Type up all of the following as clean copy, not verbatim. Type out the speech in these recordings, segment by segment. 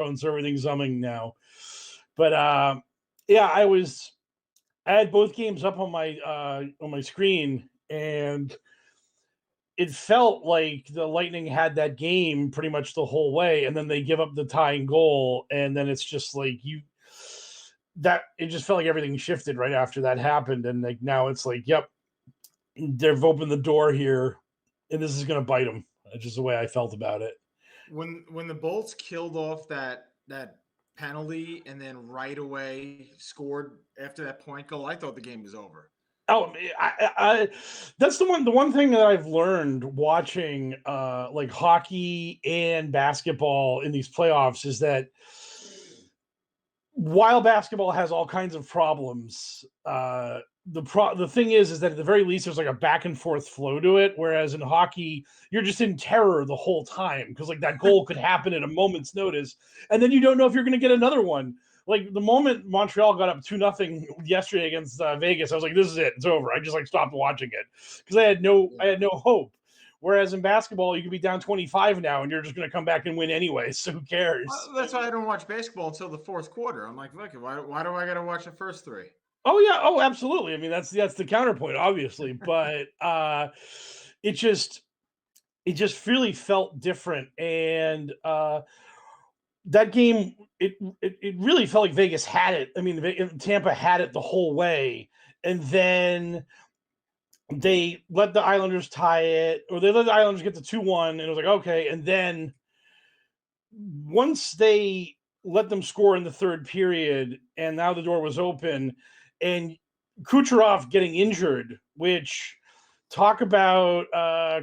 and so everything's humming now. But yeah, I had both games up on my screen, and it felt like the Lightning had that game pretty much the whole way, and then they give up the tying goal, and then it's just like it just felt like everything shifted right after that happened, and like now it's like, yep, they've opened the door here, and this is going to bite them. That's just the way I felt about it. When the Bolts killed off that penalty and then right away scored after that point goal, I thought the game was over. Oh, that's the one thing that I've learned watching like hockey and basketball in these playoffs is that while basketball has all kinds of problems, the thing is that at the very least there's like a back and forth flow to it. Whereas in hockey, you're just in terror the whole time because like that goal could happen at a moment's notice, and then you don't know if you're going to get another one. Like the moment Montreal got up 2-0 yesterday against Vegas, I was like, "This is it. It's over." I just like stopped watching it because I had no hope. Whereas in basketball, you could be down 25 now, and you're just going to come back and win anyway. So who cares? Well, that's why I don't watch basketball until the fourth quarter. I'm like, look, why do I got to watch the first three? Oh yeah, oh absolutely. I mean that's the counterpoint, obviously, but it just it just really felt different, and that game it really felt like Vegas had it. I mean, Tampa had it the whole way, and then they let the Islanders tie it, or they let the Islanders get to 2-1, and it was like okay, and then once they let them score in the third period, and now the door was open, and Kucherov getting injured, which talk about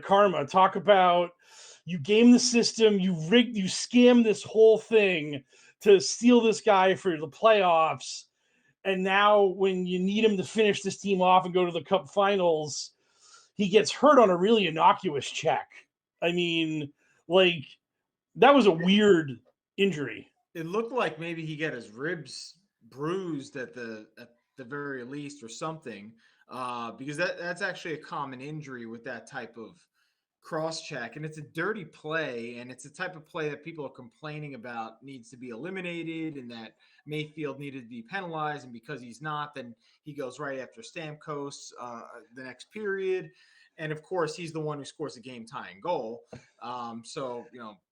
karma, talk about you game the system, you scam this whole thing to steal this guy for the playoffs, and now when you need him to finish this team off and go to the Cup Finals, he gets hurt on a really innocuous check. I mean, like that was a weird injury. It looked like maybe he got his ribs bruised at the very least or something, because that's actually a common injury with that type of cross check, and it's a dirty play, and it's a type of play that people are complaining about needs to be eliminated, and that Mayfield needed to be penalized, and because he's not, then he goes right after Stamkos the next period, and of course he's the one who scores a game tying goal. So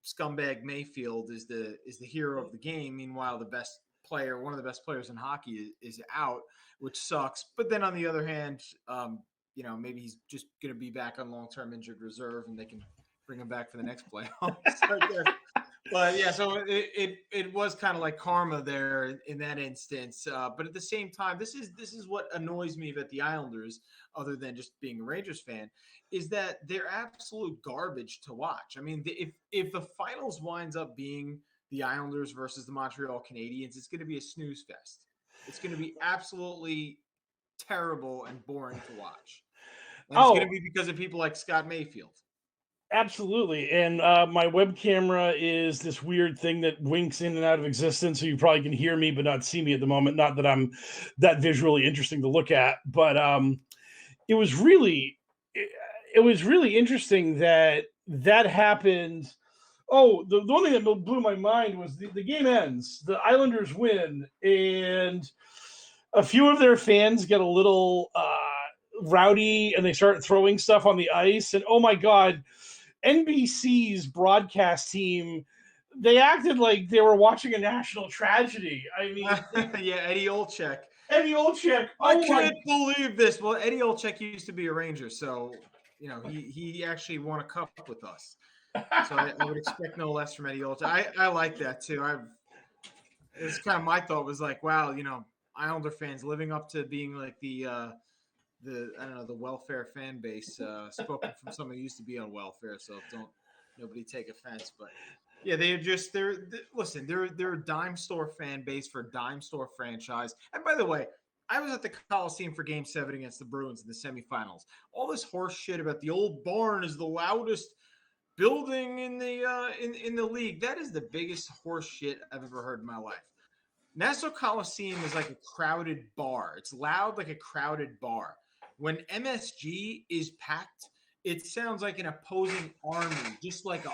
scumbag Mayfield is the hero of the game. Meanwhile, the best player, one of the best players in hockey, is out, which sucks. But then on the other hand, maybe he's just going to be back on long-term injured reserve, and they can bring him back for the next playoffs. I guess. But yeah, so it was kind of like karma there in that instance. But at the same time, this is what annoys me about the Islanders, other than just being a Rangers fan, is that they're absolute garbage to watch. I mean, if the finals winds up being the Islanders versus the Montreal Canadiens, it's going to be a snooze fest. It's going to be absolutely terrible and boring to watch. And it's going to Oh, be because of people like Scott Mayfield. absolutely. And my web camera is this weird thing that winks in and out of existence. So you probably can hear me, but not see me at the moment. Not that I'm that visually interesting to look at, but it was really, it was really interesting that happened. Oh, the one thing that blew my mind was the game ends, the Islanders win, and a few of their fans get a little rowdy and they start throwing stuff on the ice. And oh my God, NBC's broadcast team, they acted like they were watching a national tragedy. I mean, Yeah, Eddie Olczyk. Eddie Olczyk, I oh my, can't believe this. Well, Eddie Olczyk used to be a Ranger, so he actually won a cup with us. So I would expect no less from Eddie Olczyk. I like that too. It's kind of my thought was like, wow, Islander fans living up to being like the I don't know, the welfare fan base, spoken from someone who used to be on welfare, so don't nobody take offense. But yeah, listen, they're a dime store fan base for a dime store franchise. And by the way, I was at the Coliseum for Game 7 against the Bruins in the semifinals. All this horse shit about the old barn is the loudest building in the league. That is the biggest horse shit I've ever heard in my life. Nassau Coliseum is like a crowded bar. It's loud like a crowded bar. When MSG is packed, it sounds like an opposing army, just like a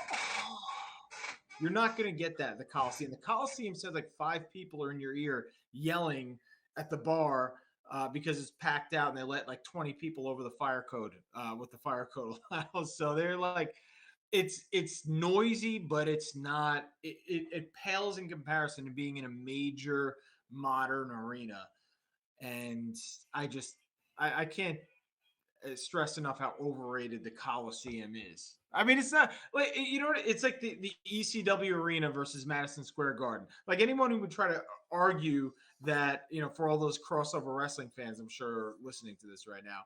You're not going to get that at the Coliseum. The Coliseum says like 5 people are in your ear yelling at the bar because it's packed out, and they let like 20 people over the fire code, what the fire code allows. So they're like, it's noisy, but it's not. It pales in comparison to being in a major modern arena. And I can't stress enough how overrated the Coliseum is. I mean, it's not like, you know what? It's like the ECW arena versus Madison Square Garden. Like, anyone who would try to argue that, for all those crossover wrestling fans, I'm sure listening to this right now,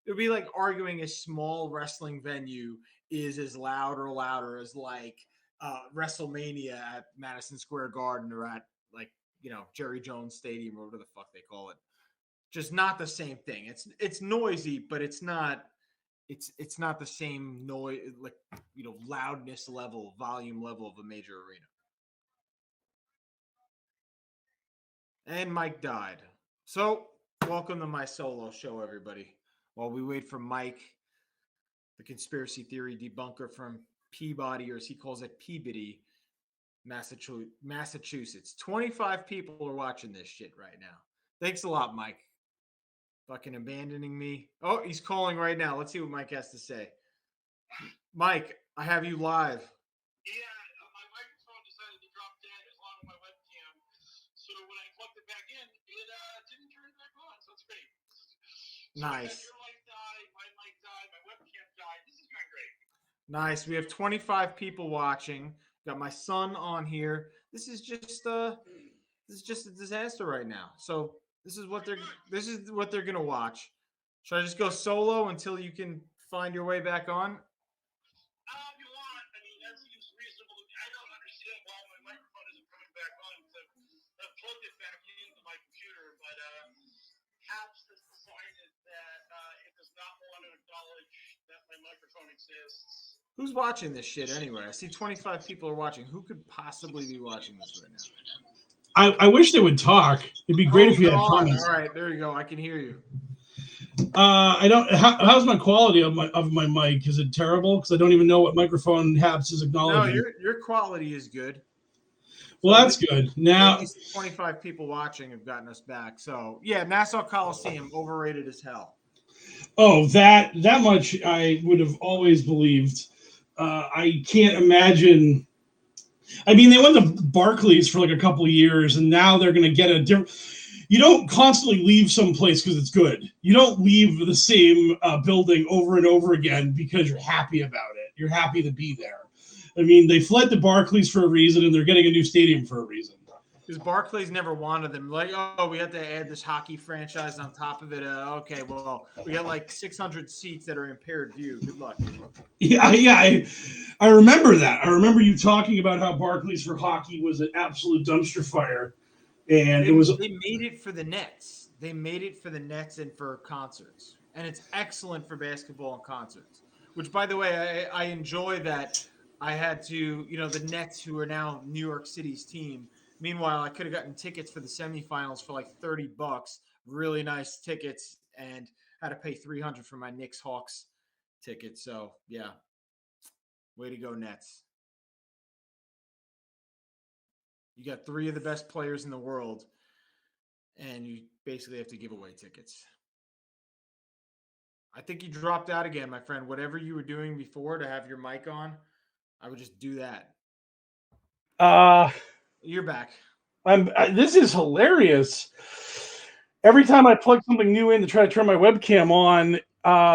it would be like arguing a small wrestling venue is as loud or louder as like WrestleMania at Madison Square Garden, or at like, Jerry Jones Stadium, or whatever the fuck they call it. Just not the same thing. It's noisy, but it's not the same noise, like, loudness level, volume level of a major arena. And Mike died. So welcome to my solo show, everybody. While we wait for Mike, the conspiracy theory debunker from Peabody, or as he calls it, Peabody, Massachusetts. 25 people are watching this shit right now. Thanks a lot, Mike. Fucking abandoning me. Oh, he's calling right now. Let's see what Mike has to say. Mike, I have you live. Yeah, my microphone decided to drop dead along with my webcam. So when I plugged it back in, it didn't turn it back on. So it's great. Nice. So your mic died, my mic died, my webcam died. This is going great. Nice. We have 25 people watching. Got my son on here. This is just a disaster right now. So this is what they're gonna watch. Should I just go solo until you can find your way back on? If you want, I mean, that seems reasonable. I don't understand why my microphone isn't coming back on, because I've plugged it back into my computer, but Apps has decided that it does not want to acknowledge that my microphone exists. Who's watching this shit anyway? I see 25 people are watching. Who could possibly be watching this right now? I wish they would talk. It'd be great if you had comments. All right, there you go. I can hear you. I don't. How's my quality of my mic? Is it terrible? Because I don't even know what microphone Haps is acknowledging. No, your quality is good. Well, that's good. Now, at least 25 people watching have gotten us back. So yeah, Nassau Coliseum, overrated as hell. Oh, that much I would have always believed. I can't imagine. I mean, they went to Barclays for like a couple of years, and now they're going to get a different. You don't constantly leave someplace because it's good. You don't leave the same building over and over again because you're happy about it. You're happy to be there. I mean, they fled to Barclays for a reason, and they're getting a new stadium for a reason. Because Barclays never wanted them. Like, oh, we have to add this hockey franchise on top of it. Okay, well, we got like 600 seats that are impaired view. Good luck. Yeah. I remember that. I remember you talking about how Barclays for hockey was an absolute dumpster fire, and they made it for the Nets. They made it for the Nets and for concerts, and it's excellent for basketball and concerts. Which, by the way, I enjoy that. I had to, the Nets, who are now New York City's team. Meanwhile, I could have gotten tickets for the semifinals for like $30, really nice tickets, and had to pay $300 for my Knicks Hawks ticket. So yeah, way to go, Nets. You got 3 of the best players in the world, and you basically have to give away tickets. I think you dropped out again, my friend. Whatever you were doing before to have your mic on, I would just do that. You're back. This is hilarious. Every time I plug something new in to try to turn my webcam on,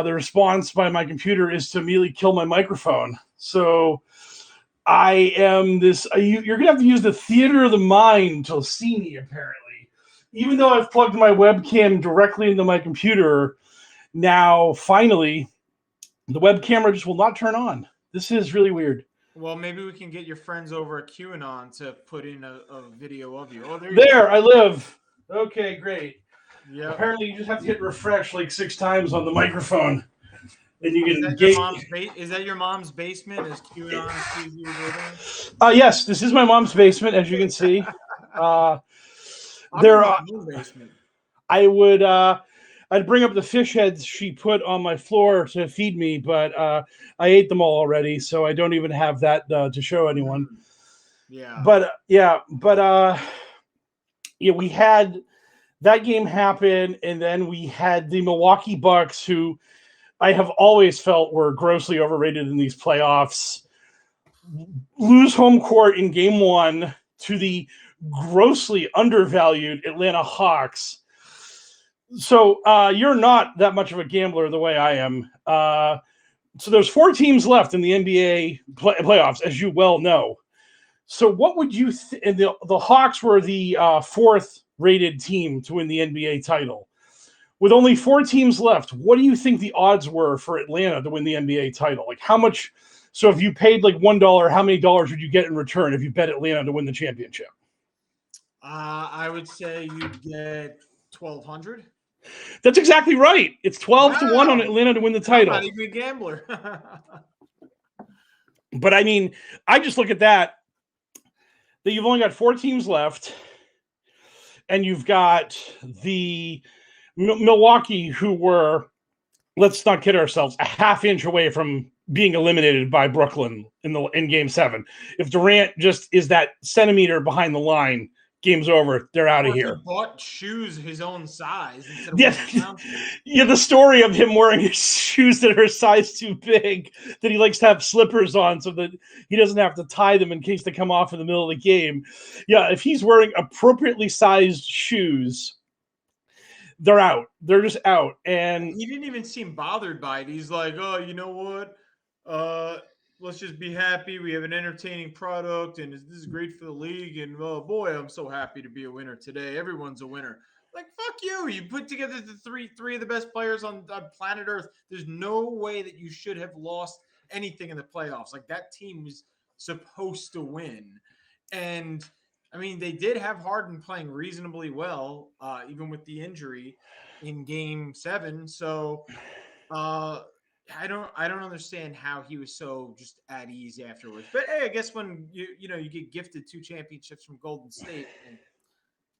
the response by my computer is to immediately kill my microphone. So I am this. You're going to have to use the theater of the mind to see me, apparently. Even though I've plugged my webcam directly into my computer, now finally, the web camera just will not turn on. This is really weird. Well, maybe we can get your friends over at QAnon to put in a video of you. Oh, there I live. Okay, great. Yeah. Apparently, you just have to hit refresh like 6 times on the microphone, and you can. Is that your mom's basement? Is QAnon? Yes, this is my mom's basement, as you can see. Basement. I would. I'd bring up the fish heads she put on my floor to feed me, but I ate them all already, so I don't even have that to show anyone. Yeah. We had that game happen, and then we had the Milwaukee Bucks, who I have always felt were grossly overrated in these playoffs, lose home court in game one to the grossly undervalued Atlanta Hawks. So you're not that much of a gambler the way I am. So there's 4 teams left in the NBA playoffs, as you well know. So what would you and the Hawks were the 4th rated team to win the NBA title. With only 4 teams left, what do you think the odds were for Atlanta to win the NBA title? Like how much? So if you paid like $1, how many dollars would you get in return if you bet Atlanta to win the championship? I would say you get 1,200. That's exactly right. It's 12 to 1 on Wow. Atlanta to win the I'm title. not even a gambler. But I mean, I just look at that you've only got 4 teams left, and you've got the Milwaukee, who were, let's not kid ourselves, a half inch away from being eliminated by Brooklyn in Game 7. If Durant just is that centimeter behind the line, game's over. They're out of here. He bought shoes his own size instead of the story of him wearing his shoes that are size too big, that he likes to have slippers on so that he doesn't have to tie them in case they come off in the middle of the game. Yeah, if he's wearing appropriately sized shoes, they're out. They're just out. And he didn't even seem bothered by it. He's like, oh, you know what? Let's just be happy. We have an entertaining product, and this is great for the league. And oh boy, I'm so happy to be a winner today. Everyone's a winner. Like, fuck you. You put together the three of the best players on planet Earth. There's no way that you should have lost anything in the playoffs. Like, that team was supposed to win. And I mean, they did have Harden playing reasonably well, even with the injury in Game 7. So I don't understand how he was so just at ease afterwards. But hey, I guess when you get gifted 2 championships from Golden State, it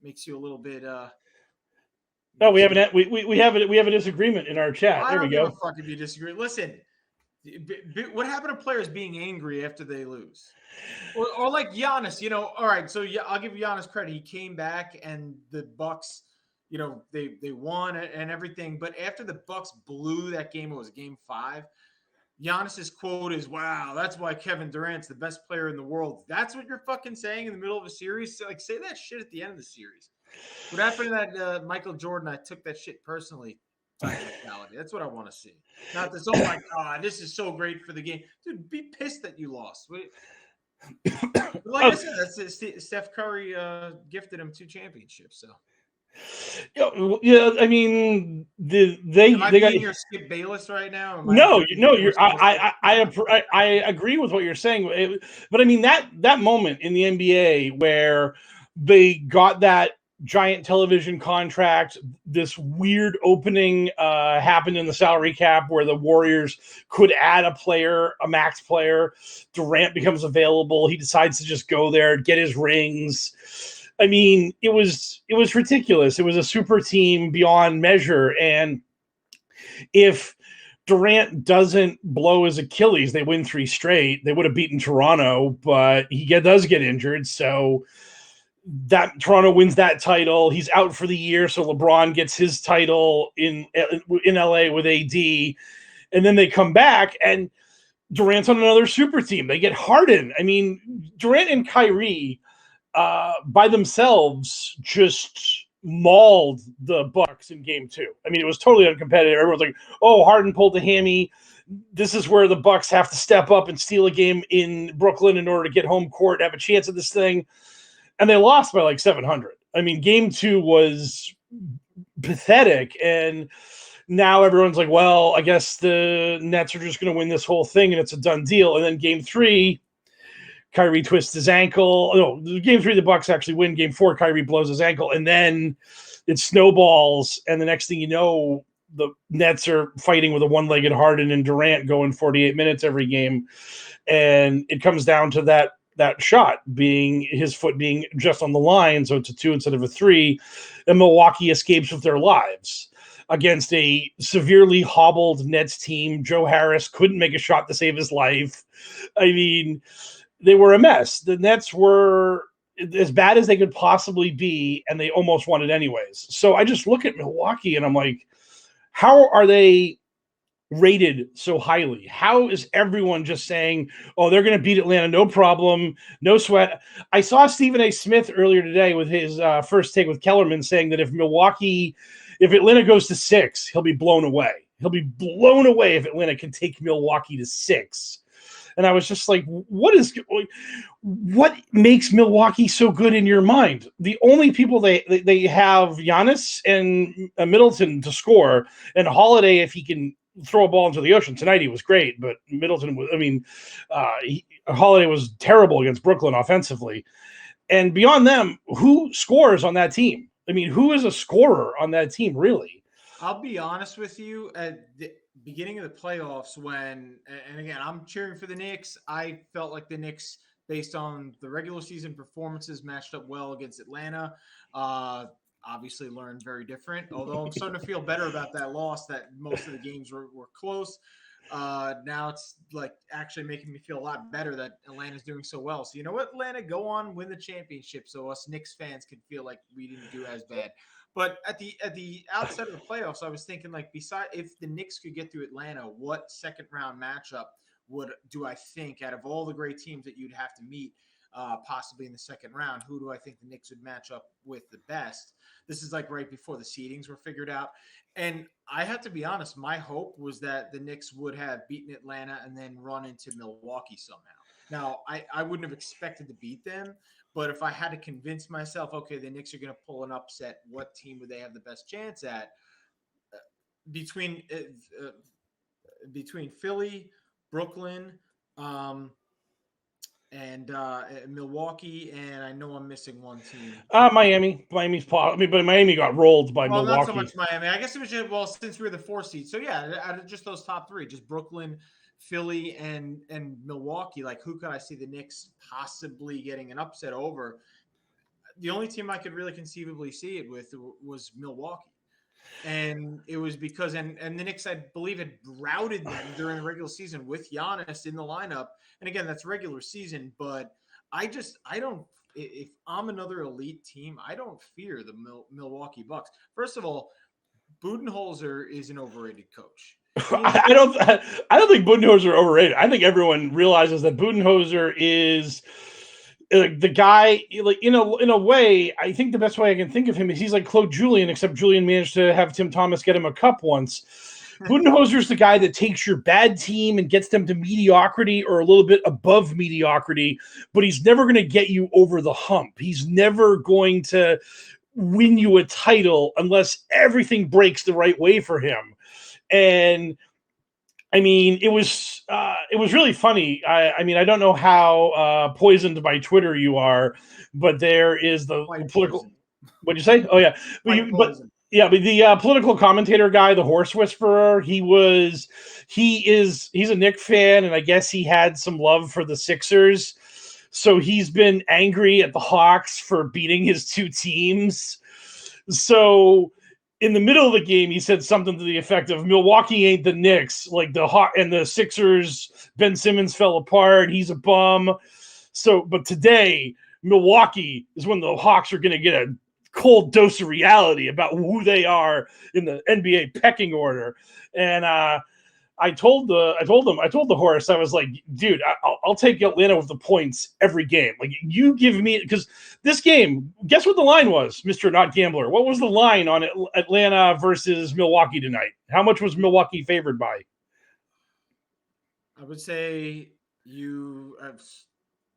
makes you a little bit. Oh, we have a disagreement in our chat. I there don't we give go. a fuck if you disagree. Listen, what happened to players being angry after they lose? Or like Giannis, all right, so yeah, I'll give Giannis credit. He came back and the Bucks, they won and everything. But after the Bucks blew that game, it was Game 5. Giannis's quote is, "Wow, that's why Kevin Durant's the best player in the world." That's what you're fucking saying in the middle of a series? Like, say that shit at the end of the series. What happened to that Michael Jordan? I took that shit personally. Mentality. That's what I want to see. Not this, oh my God, this is so great for the game. Dude, be pissed that you lost. Like I said, that's Steph Curry gifted him 2 championships. So yeah, I mean, they got your Skip Bayless right now. I agree with what you're saying, but I mean that moment in the NBA where they got that giant television contract, this weird opening happened in the salary cap where the Warriors could add a max player. Durant becomes available. He decides to just go there, get his rings. I mean, it was ridiculous. It was a super team beyond measure. And if Durant doesn't blow his Achilles, they win 3 straight. They would have beaten Toronto, but he does get injured. So that Toronto wins that title. He's out for the year, so LeBron gets his title in LA with AD, and then they come back and Durant's on another super team. They get Harden. I mean, Durant and Kyrie by themselves just mauled the Bucks in Game 2. I mean, it was totally uncompetitive. Everyone's like, "Oh, Harden pulled the hammy. This is where the Bucks have to step up and steal a game in Brooklyn in order to get home court and have a chance at this thing." And they lost by like 700. I mean, Game 2 was pathetic. And now everyone's like, well, I guess the Nets are just going to win this whole thing and it's a done deal. And then Game 3, Kyrie twists his ankle. No, Game 3, the Bucks actually win. Game 4, Kyrie blows his ankle. And then it snowballs. And the next thing you know, the Nets are fighting with a one-legged Harden and Durant going 48 minutes every game. And it comes down to that shot being his foot being just on the line. So it's a 2 instead of a 3. And Milwaukee escapes with their lives against a severely hobbled Nets team. Joe Harris couldn't make a shot to save his life. I mean, they were a mess. The Nets were as bad as they could possibly be, and they almost won it anyways. So I just look at Milwaukee and I'm like, how are they rated so highly? How is everyone just saying, oh, they're going to beat Atlanta, no problem, no sweat? I saw Stephen A. Smith earlier today with his first take with Kellerman saying that if Atlanta goes to 6, he'll be blown away. He'll be blown away if Atlanta can take Milwaukee to 6. And I was just like, what makes Milwaukee so good in your mind? The only people they have Giannis and Middleton to score, and Holiday, if he can throw a ball into the ocean. Tonight he was great, but Middleton was, Holiday was terrible against Brooklyn offensively. And beyond them, who scores on that team? I mean, who is a scorer on that team, really? I'll be honest with you, at the beginning of the playoffs and again, I'm cheering for the Knicks. I felt like the Knicks, based on the regular season performances, matched up well against Atlanta. Obviously learned very different, although I'm starting to feel better about that loss, that most of the games were close. Now it's like actually making me feel a lot better that Atlanta's doing so well. So you know what, Atlanta, go on, win the championship so us Knicks fans can feel like we didn't do as bad. But at the outset of the playoffs, I was thinking, like, if the Knicks could get through Atlanta, what second round matchup do I think, out of all the great teams that you'd have to meet, possibly in the second round, who do I think the Knicks would match up with the best? This is like right before the seedings were figured out. And I have to be honest, my hope was that the Knicks would have beaten Atlanta and then run into Milwaukee somehow. Now, I wouldn't have expected to beat them, but if I had to convince myself, okay, the Knicks are going to pull an upset, what team would they have the best chance at? Between Philly, Brooklyn, and Milwaukee, and I know I'm missing one team. Miami. Miami's but Miami got rolled by Milwaukee. Not so much Miami. I guess it was just, since we were the 4 seed. So yeah, out of just those top 3, just Brooklyn, Philly, and Milwaukee, like, who could I see the Knicks possibly getting an upset over? The only team I could really conceivably see it with was Milwaukee. And it was because and the Knicks, I believe, had routed them during the regular season with Giannis in the lineup. And again, that's regular season, but I don't. If I'm another elite team, I don't fear the Milwaukee Bucks. First of all, Budenholzer is an overrated coach. I don't think Budenholzer overrated. I think everyone realizes that Budenholzer is the guy, like, in a way. I think the best way I can think of him is he's like Claude Julien, except Julien managed to have Tim Thomas get him a cup once. Budenholzer's the guy that takes your bad team and gets them to mediocrity or a little bit above mediocrity, but he's never going to get you over the hump. He's never going to win you a title unless everything breaks the right way for him. And I mean, it was really funny. I mean, I don't know how poisoned by Twitter you are, but there is the political. What'd you say? Oh yeah, but the political commentator guy, the horse whisperer, he's a Knicks fan, and I guess he had some love for the Sixers, so he's been angry at the Hawks for beating his 2 teams. So in the middle of the game, he said something to the effect of, Milwaukee ain't the Knicks, like the Hawk and the Sixers. Ben Simmons fell apart. He's a bum. So, but today, Milwaukee is when the Hawks are going to get a cold dose of reality about who they are in the NBA pecking order. And I told the horse, I was like, dude, I'll take Atlanta with the points every game. Like, you give me, because this game, guess what the line was, Mr. Not Gambler? What was the line on Atlanta versus Milwaukee tonight? How much was Milwaukee favored by? I would say you have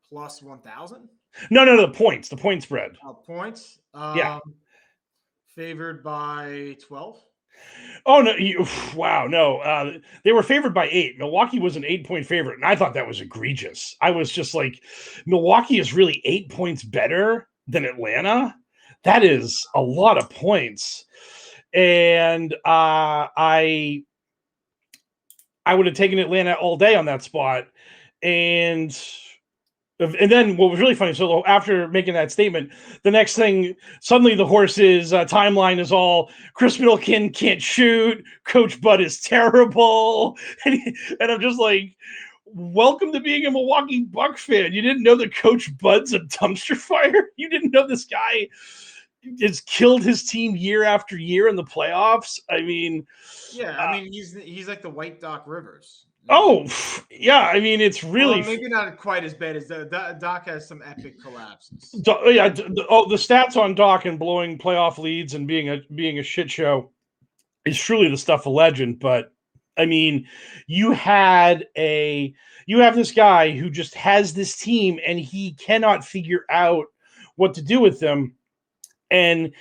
plus 1,000. No, the points, the point spread. Points. Yeah. Favored by 12. Oh no! Wow, no. They were favored by 8. Milwaukee was an 8-point favorite, and I thought that was egregious. I was just like, Milwaukee is really 8 points better than Atlanta. That is a lot of points, and I would have taken Atlanta all day on that spot, and then what was really funny, so after making that statement, the next thing, suddenly the horse's timeline is all, Chris Middleton can't shoot, Coach Bud is terrible. And I'm just like, welcome to being a Milwaukee Buck fan. You didn't know that Coach Bud's a dumpster fire? You didn't know this guy has killed his team year after year in the playoffs? I mean, Yeah, I mean he's like the White Doc Rivers. oh, yeah. I mean, it's really maybe not quite as bad as Doc has some epic collapses. the stats on Doc and blowing playoff leads and being a shit show is truly the stuff of legend. But I mean, you have this guy who just has this team and he cannot figure out what to do with them. And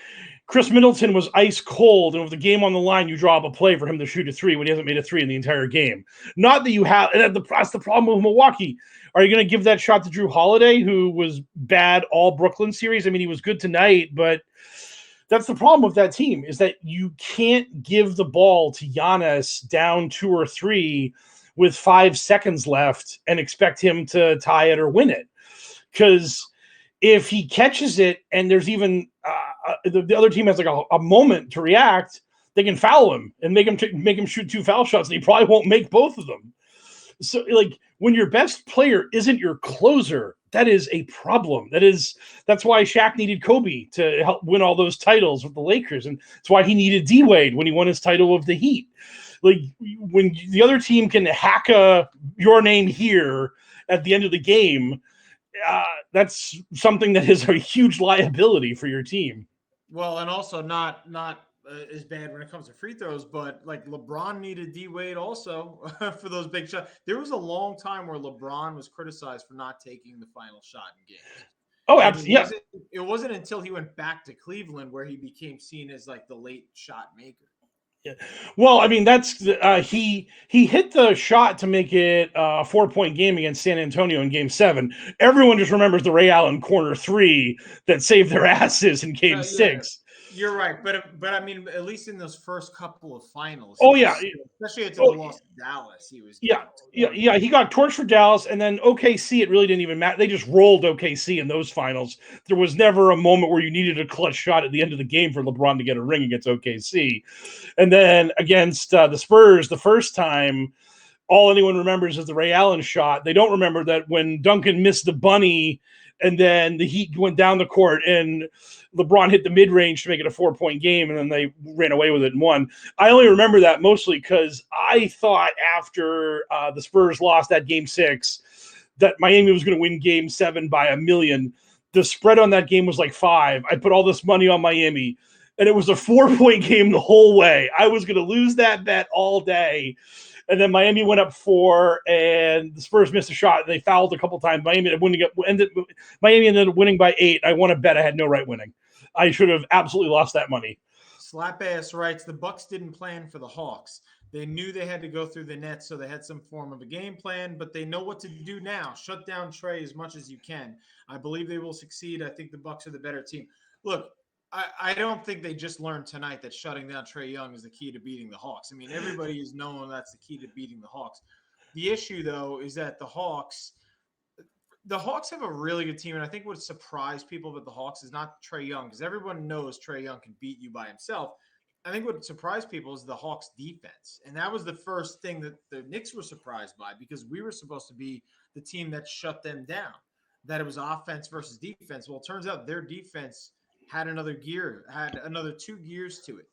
Chris Middleton was ice cold, and with the game on the line, you draw up a play for him to shoot a three when he hasn't made a three in the entire game. Not that you have, and that's the problem with Milwaukee. Are you going to give that shot to Drew Holiday, who was bad all Brooklyn series? I mean, he was good tonight, but that's the problem with that team, is that you can't give the ball to Giannis down 2 or 3 with 5 seconds left and expect him to tie it or win it. Because if he catches it and there's even the other team has like a moment to react, they can foul him and make him shoot 2 foul shots, and he probably won't make both of them. So, like, when your best player isn't your closer, that is a problem. That's why Shaq needed Kobe to help win all those titles with the Lakers, and that's why he needed D-Wade when he won his title with the Heat. Like, when the other team can hack your name here at the end of the game, that's something that is a huge liability for your team. Well, and also not as bad when it comes to free throws, but like LeBron needed D-Wade also for those big shots. There was a long time where LeBron was criticized for not taking the final shot in games. Oh, absolutely. Yeah. It wasn't until he went back to Cleveland where he became seen as like the late shot maker. Yeah. Well, I mean, that's he hit the shot to make it a 4-point game against San Antonio in Game 7. Everyone just remembers the Ray Allen corner 3 that saved their asses in Game 6. You're right, but I mean, at least in those first couple of finals. Oh yeah, especially until they lost to Dallas, he was. Yeah. He got torched for Dallas, and then OKC. It really didn't even matter. They just rolled OKC in those finals. There was never a moment where you needed a clutch shot at the end of the game for LeBron to get a ring against OKC, and then against the Spurs, the first time, all anyone remembers is the Ray Allen shot. They don't remember that when Duncan missed the bunny, and then the Heat went down the court and LeBron hit the mid-range to make it a 4-point game, and then they ran away with it and won. I only remember that mostly because I thought after the Spurs lost that Game 6 that Miami was going to win Game 7 by 1,000,000. The spread on that game was like 5. I put all this money on Miami, and it was a 4-point game the whole way. I was going to lose that bet all day. And then Miami went up 4, and the Spurs missed a shot. And they fouled a couple times. Miami ended up winning by 8. I won a bet I had no right winning. I should have absolutely lost that money. Slap ass writes, the Bucks didn't plan for the Hawks. They knew they had to go through the Nets, so they had some form of a game plan, but they know what to do now. Shut down Trae as much as you can. I believe they will succeed. I think the Bucks are the better team. Look, I don't think they just learned tonight that shutting down Trae Young is the key to beating the Hawks. I mean, everybody is knowing that's the key to beating the Hawks. The issue, though, is that the Hawks have a really good team, and I think what surprised people about the Hawks is not Trae Young, because everyone knows Trae Young can beat you by himself. I think what surprised people is the Hawks' defense, and that was the first thing that the Knicks were surprised by, because we were supposed to be the team that shut them down, that it was offense versus defense. Well, it turns out their defense had another 2 gears to it.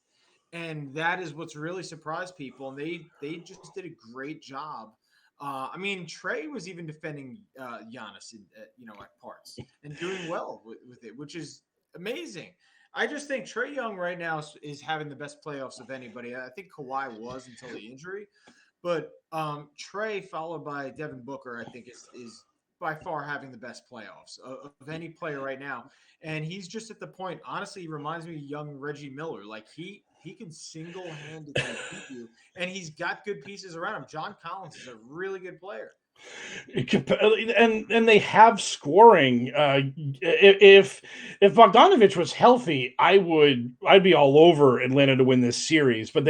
And that is what's really surprised people. And they just did a great job. I mean, Trae was even defending Giannis at parts and doing well with it, which is amazing. I just think Trae Young right now is having the best playoffs of anybody. I think Kawhi was until the injury. But Trae, followed by Devin Booker, I think is by far having the best playoffs of any player right now. And he's just at the point, honestly, he reminds me of young Reggie Miller. Like he can single-handedly beat you, and he's got good pieces around him. John Collins is a really good player. And they have scoring. If Bogdanovich was healthy, I'd be all over Atlanta to win this series. But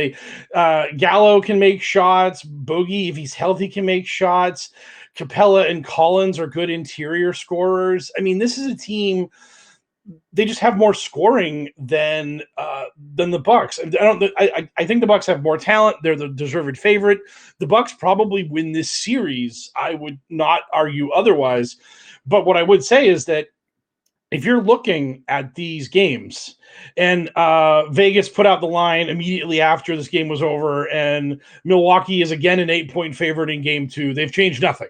Gallo can make shots. Bogey, if he's healthy, can make shots. Capella and Collins are good interior scorers. I mean, this is a team. They just have more scoring than than the Bucks. I think the Bucks have more talent. They're the deserved favorite. The Bucks probably win this series. I would not argue otherwise. But what I would say is that if you're looking at these games, and Vegas put out the line immediately after this game was over, and Milwaukee is again an 8-point favorite in game 2. They've changed nothing.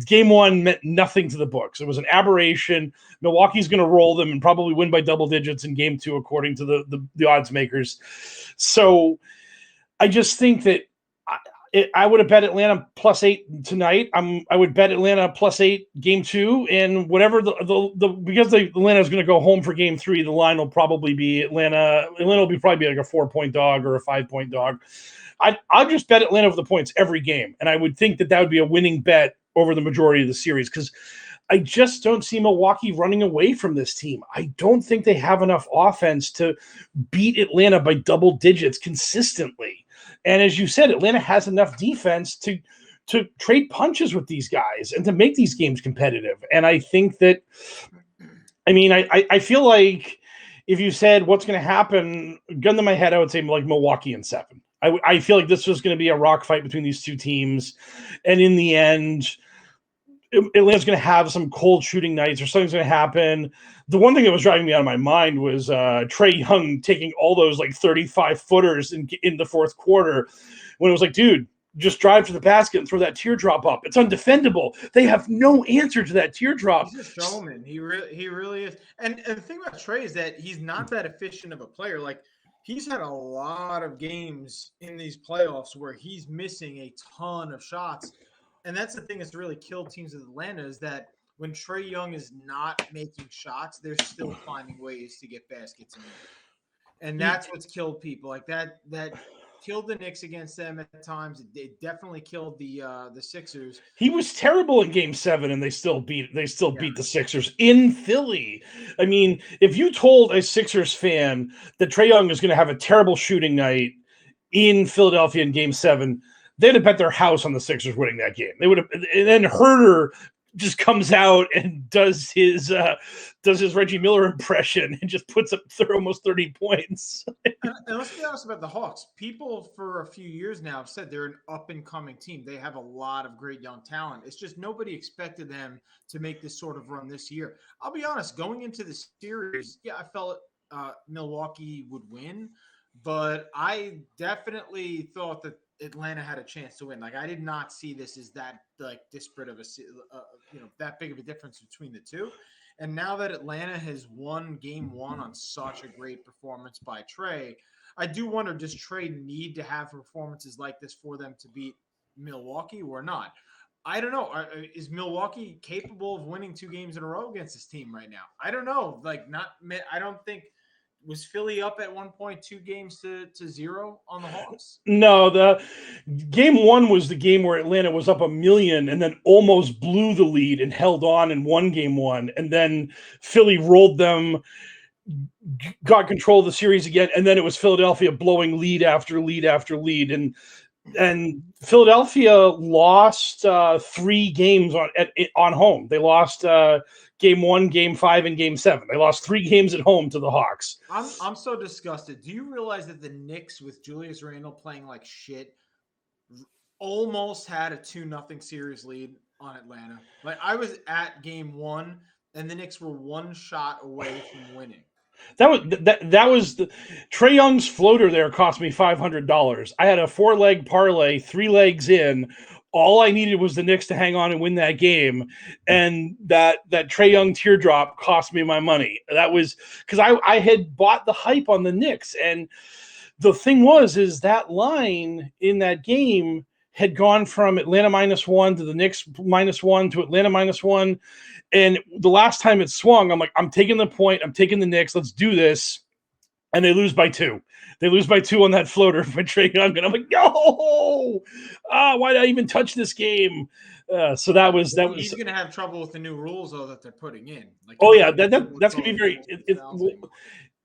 Game 1 meant nothing to the books. It was an aberration. Milwaukee's going to roll them and probably win by double digits in game 2, according to the odds makers. So I just think that I would have bet Atlanta +8 tonight. I would bet Atlanta +8 game 2, and whatever because Atlanta is going to go home for game 3, the line will probably be Atlanta. Atlanta will probably be like a 4-point dog or a 5-point dog. I'd just bet Atlanta over the points every game, and I would think that would be a winning bet over the majority of the series, because I just don't see Milwaukee running away from this team. I don't think they have enough offense to beat Atlanta by double digits consistently. And as you said, Atlanta has enough defense to trade punches with these guys and to make these games competitive. And I think that, I feel like if you said what's going to happen, gun to my head, I would say like Milwaukee in 7. I feel like this was going to be a rock fight between these two teams. And in the end, Atlanta's going to have some cold shooting nights, or something's going to happen. The one thing that was driving me out of my mind was Trae Young taking all those like 35-footers in the fourth quarter, when it was like, dude, just drive to the basket and throw that teardrop up. It's undefendable. They have no answer to that teardrop. He's a showman. He really is. And the thing about Trae is that he's not that efficient of a player. Like, he's had a lot of games in these playoffs where he's missing a ton of shots. And that's the thing that's really killed teams in Atlanta, is that when Trae Young is not making shots, they're still finding ways to get baskets in there. And that's what's killed people. Like that killed the Knicks against them at times. It definitely killed the Sixers. He was terrible in game 7, and they still beat the Sixers in Philly. I mean, if you told a Sixers fan that Trae Young is going to have a terrible shooting night in Philadelphia in game 7, they'd have bet their house on the Sixers winning that game. They would have. And then Herder just comes out and does his Reggie Miller impression and just puts up almost 30 points. And let's be honest about the Hawks. People for a few years now have said they're an up-and-coming team. They have a lot of great young talent. It's just nobody expected them to make this sort of run this year. I'll be honest, going into the series, yeah, I felt Milwaukee would win, but I definitely thought that Atlanta had a chance to win. Like, I did not see this as that like disparate of a that big of a difference between the two. And now that Atlanta has won game 1 on such a great performance by Trae, I do wonder, does Trae need to have performances like this for them to beat Milwaukee or not? I don't know. Is Milwaukee capable of winning 2 games in a row against this team right now? I don't know. I don't think. Was Philly up at one point 2 games to 0 on the Hawks? No, the game 1 was the game where Atlanta was up 1,000,000 and then almost blew the lead and held on and won game 1. And then Philly rolled them, got control of the series again. And then it was Philadelphia blowing lead after lead after lead. And Philadelphia lost 3 games on home. They lost game 1, game 5, and game 7. They lost 3 games at home to the Hawks. I'm so disgusted. Do you realize that the Knicks, with Julius Randle playing like shit, almost had a 2-0 series lead on Atlanta? Like, I was at game 1, and the Knicks were 1 shot away from winning. That was Trae Young's floater there cost me $500. I had a 4-leg parlay, 3 legs in. All I needed was the Knicks to hang on and win that game, and that Trae Young teardrop cost me my money. That was because I had bought the hype on the Knicks, and the thing is that line in that game had gone from Atlanta -1 to the Knicks -1 to Atlanta -1. And the last time it swung, I'm like, I'm taking the point. I'm taking the Knicks. Let's do this. And they lose by 2. They lose by 2 on that floater by Trae Young. And I'm like, no! Why did I even touch this game? So that was. He's going to have trouble with the new rules, though, that they're putting in. Like, oh, yeah. That's going to be very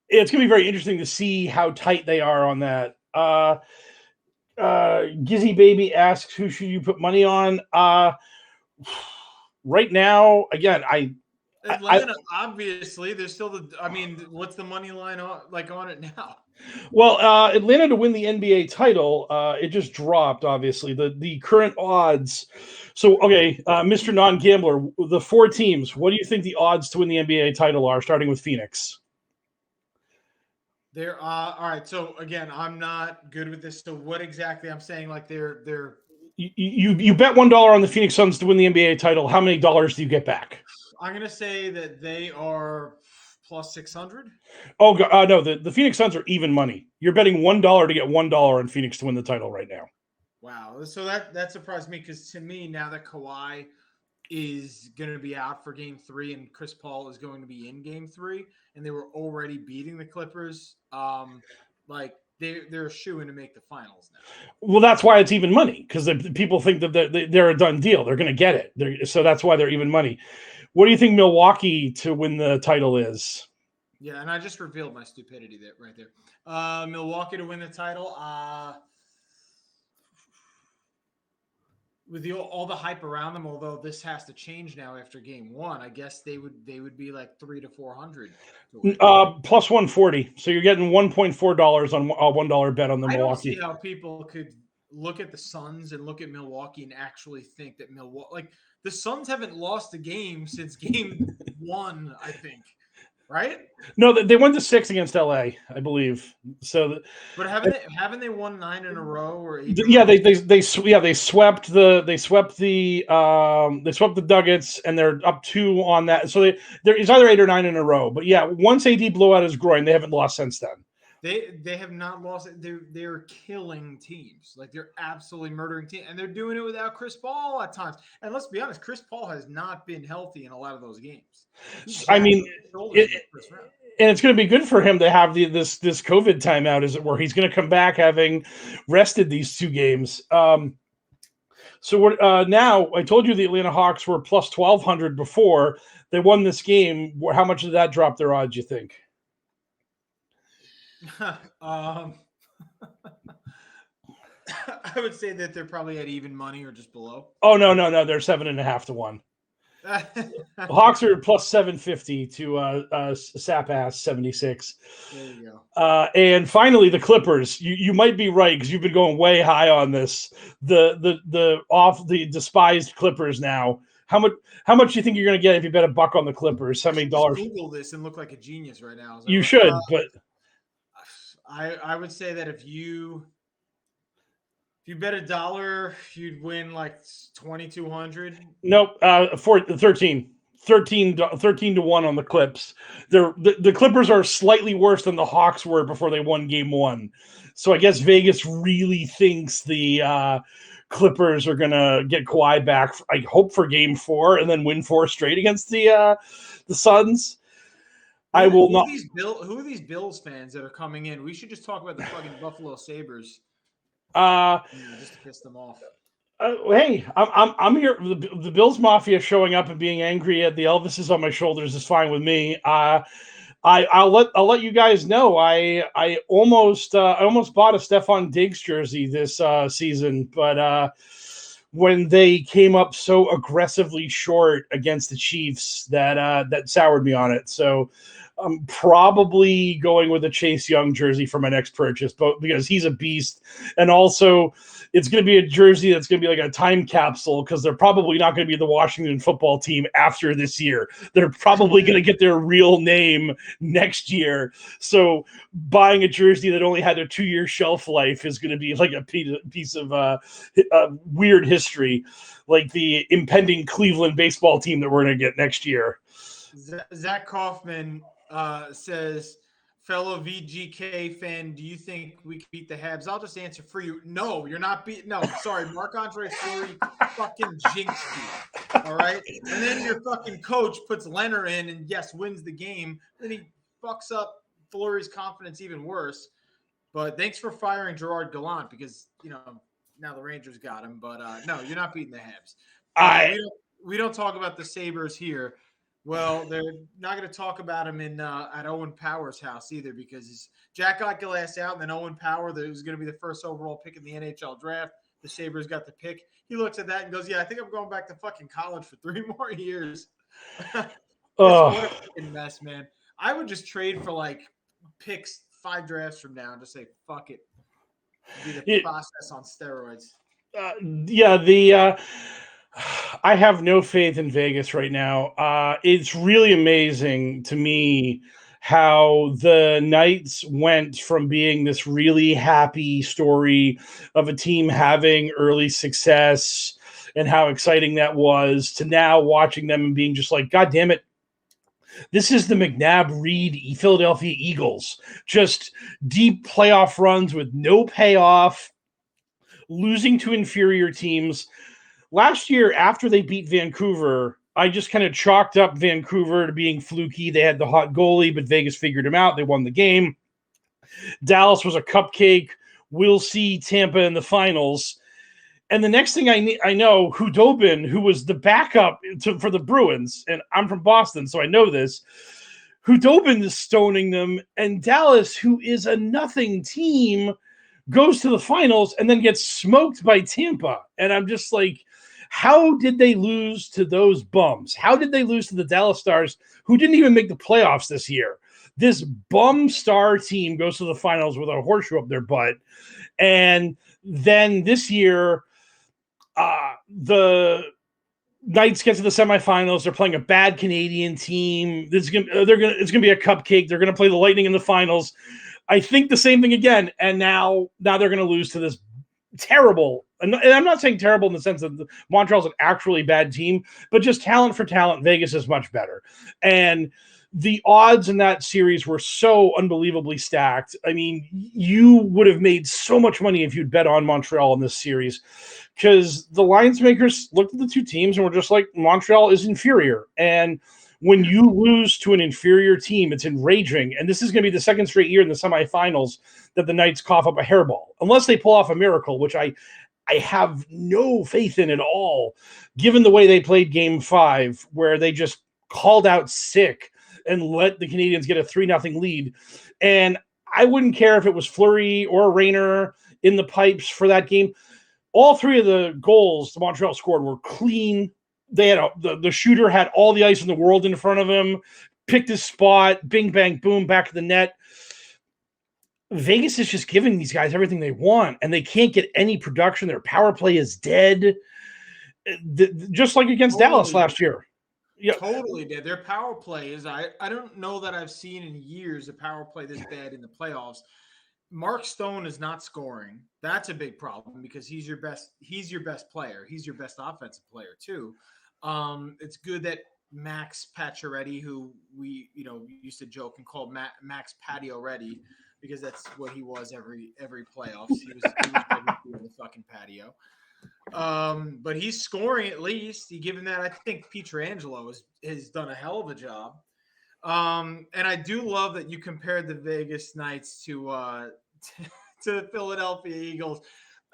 it's going to be very interesting to see how tight they are on that. Gizzy Baby asks, who should you put money on? Right now, again, Atlanta, obviously, there's still what's the money line on it now? Well, Atlanta to win the NBA title, it just dropped. Obviously, the current odds. So, okay, Mr. Non-Gambler, the 4 teams. What do you think the odds to win the NBA title are? Starting with Phoenix. They're all right. So again, I'm not good with this. So what exactly I'm saying? Like they're. You bet $1 on the Phoenix Suns to win the NBA title. How many dollars do you get back? I'm gonna say that they are plus 600. Oh no, the Phoenix Suns are even money. You're betting $1 to get $1 on Phoenix to win the title right now. Wow. So that surprised me because to me now that Kawhi is going to be out for Game 3 and Chris Paul is going to be in Game 3, and they were already beating the Clippers. Like they're shooing to make the finals now. Well, that's why it's even money because people think that they're a done deal. They're going to get it. So that's why they're even money. What do you think Milwaukee to win the title is? Yeah, and I just revealed my stupidity right there. Milwaukee to win the title. With all the hype around them, although this has to change now after Game 1, I guess they would be like 300 to 400. Plus 140. So you're getting $1.4 on a $1 bet on the Milwaukee. I don't see how people could look at the Suns and look at Milwaukee and actually think that Milwaukee, the Suns haven't lost a game since Game 1, I think. Right? No, they went to 6 against LA, I believe. So, but haven't they won 9 in a row or 8? Yeah, they swept the Nuggets and they're up 2 on that. So it's either 8 or 9 in a row. But yeah, once AD blew out his groin, they haven't lost since then. They have not lost. They're killing teams. Like they're absolutely murdering teams, and they're doing it without Chris Paul at times. And let's be honest, Chris Paul has not been healthy in a lot of those games. I mean, and it's going to be good for him to have this COVID timeout, as it were. He's going to come back having rested these 2 games. So now I told you the Atlanta Hawks were plus 1,200 before they won this game. How much did that drop their odds, you think? I would say that they're probably at even money or just below. Oh no, they're 7.5 to 1. Hawks are plus 750 to Sap Ass 76. There you go. And finally, the Clippers. You might be right because you've been going way high on this. The despised Clippers now. How much do you think you're going to get if you bet $1 on the Clippers? How many dollars? Google this and look like a genius right now. You should, but I would say that if you bet $1, you'd win like 2,200. Nope, for 13 to 1 on the Clips. The Clippers are slightly worse than the Hawks were before they won Game 1. So I guess Vegas really thinks the Clippers are gonna get Kawhi back. I hope for Game 4 and then win 4 straight against the Suns. Who are these Bills fans that are coming in? We should just talk about the fucking Buffalo Sabres. Just to piss them off. Hey, I'm here. The Bills Mafia showing up and being angry at the Elvises on my shoulders is fine with me. I'll let you guys know. I almost bought a Stephon Diggs jersey this season, but when they came up so aggressively short against the Chiefs, that soured me on it. So I'm probably going with a Chase Young jersey for my next purchase, but because he's a beast, and also it's going to be a jersey that's going to be like a time capsule because they're probably not going to be the Washington football team after this year. They're probably going to get their real name next year. So buying a jersey that only had a 2-year shelf life is going to be like a piece of weird history, like the impending Cleveland baseball team that we're going to get next year. Zach Kaufman says, fellow VGK fan, do you think we can beat the Habs? I'll just answer for you. No, you're not beating. No, sorry. Marc-Andre Fleury fucking jinxed you. All right. And then your fucking coach puts Leonard in and yes, wins the game. Then he fucks up Fleury's confidence even worse. But thanks for firing Gerard Gallant because, now the Rangers got him. But no, you're not beating the Habs. We don't talk about the Sabres here. Well, they're not going to talk about him at Owen Power's house either because Jack got glass out, and then Owen Power, that was going to be the first overall pick in the NHL draft. The Sabres got the pick. He looks at that and goes, yeah, I think I'm going back to fucking college for 3 more years. Oh, what a fucking mess, man. I would just trade for like picks 5 drafts from now and just say fuck it. Be the it, process on steroids. yeah, I have no faith in Vegas right now. It's really amazing to me how the Knights went from being this really happy story of a team having early success and how exciting that was to now watching them and being just like, God damn it, this is the McNabb Reed Philadelphia Eagles. Just deep playoff runs with no payoff, losing to inferior teams. Last year, after they beat Vancouver, I just kind of chalked up Vancouver to being fluky. They had the hot goalie, but Vegas figured him out. They won the game. Dallas was a cupcake. We'll see Tampa in the finals. And the next thing I know, Hudobin, who was the backup for the Bruins, and I'm from Boston, so I know this, Hudobin is stoning them, and Dallas, who is a nothing team, goes to the finals and then gets smoked by Tampa. And I'm just like, how did they lose to those bums? How did they lose to the Dallas Stars, who didn't even make the playoffs this year? This bum star team goes to the finals with a horseshoe up their butt. And then this year, the Knights get to the semifinals. They're playing a bad Canadian team. It's gonna be a cupcake. They're gonna play the Lightning in the finals. I think the same thing again, and now they're going to lose to this terrible. And I'm not saying terrible in the sense that Montreal's an actually bad team, but just talent for talent, Vegas is much better. And the odds in that series were so unbelievably stacked. I mean, you would have made so much money if you'd bet on Montreal in this series, because the lines makers looked at the two teams and were just like, Montreal is inferior. And when you lose to an inferior team, it's enraging. And this is going to be the second straight year in the semifinals that the Knights cough up a hairball, unless they pull off a miracle, which I have no faith in at all, given the way they played Game 5, where they just called out sick and let the Canadians get a 3-0 lead. And I wouldn't care if it was Fleury or Rayner in the pipes for that game. All three of the goals the Montreal scored were clean. They had the shooter had all the ice in the world in front of him, picked his spot, bing, bang, boom, back of the net. Vegas is just giving these guys everything they want, and they can't get any production. Their power play is dead, just like against Dallas last year. Yeah, totally dead. Their power play is I don't know that I've seen in years a power play this bad in the playoffs. Mark Stone is not scoring. That's a big problem because he's your best player. He's your best offensive player too. It's good that Max Pacioretty, who we used to joke and call Max Patio Ready, because that's what he was every playoffs. He was in the fucking patio. But he's scoring at least. Given that, I think Pietrangelo has done a hell of a job. And I do love that you compared the Vegas Knights to the Philadelphia Eagles.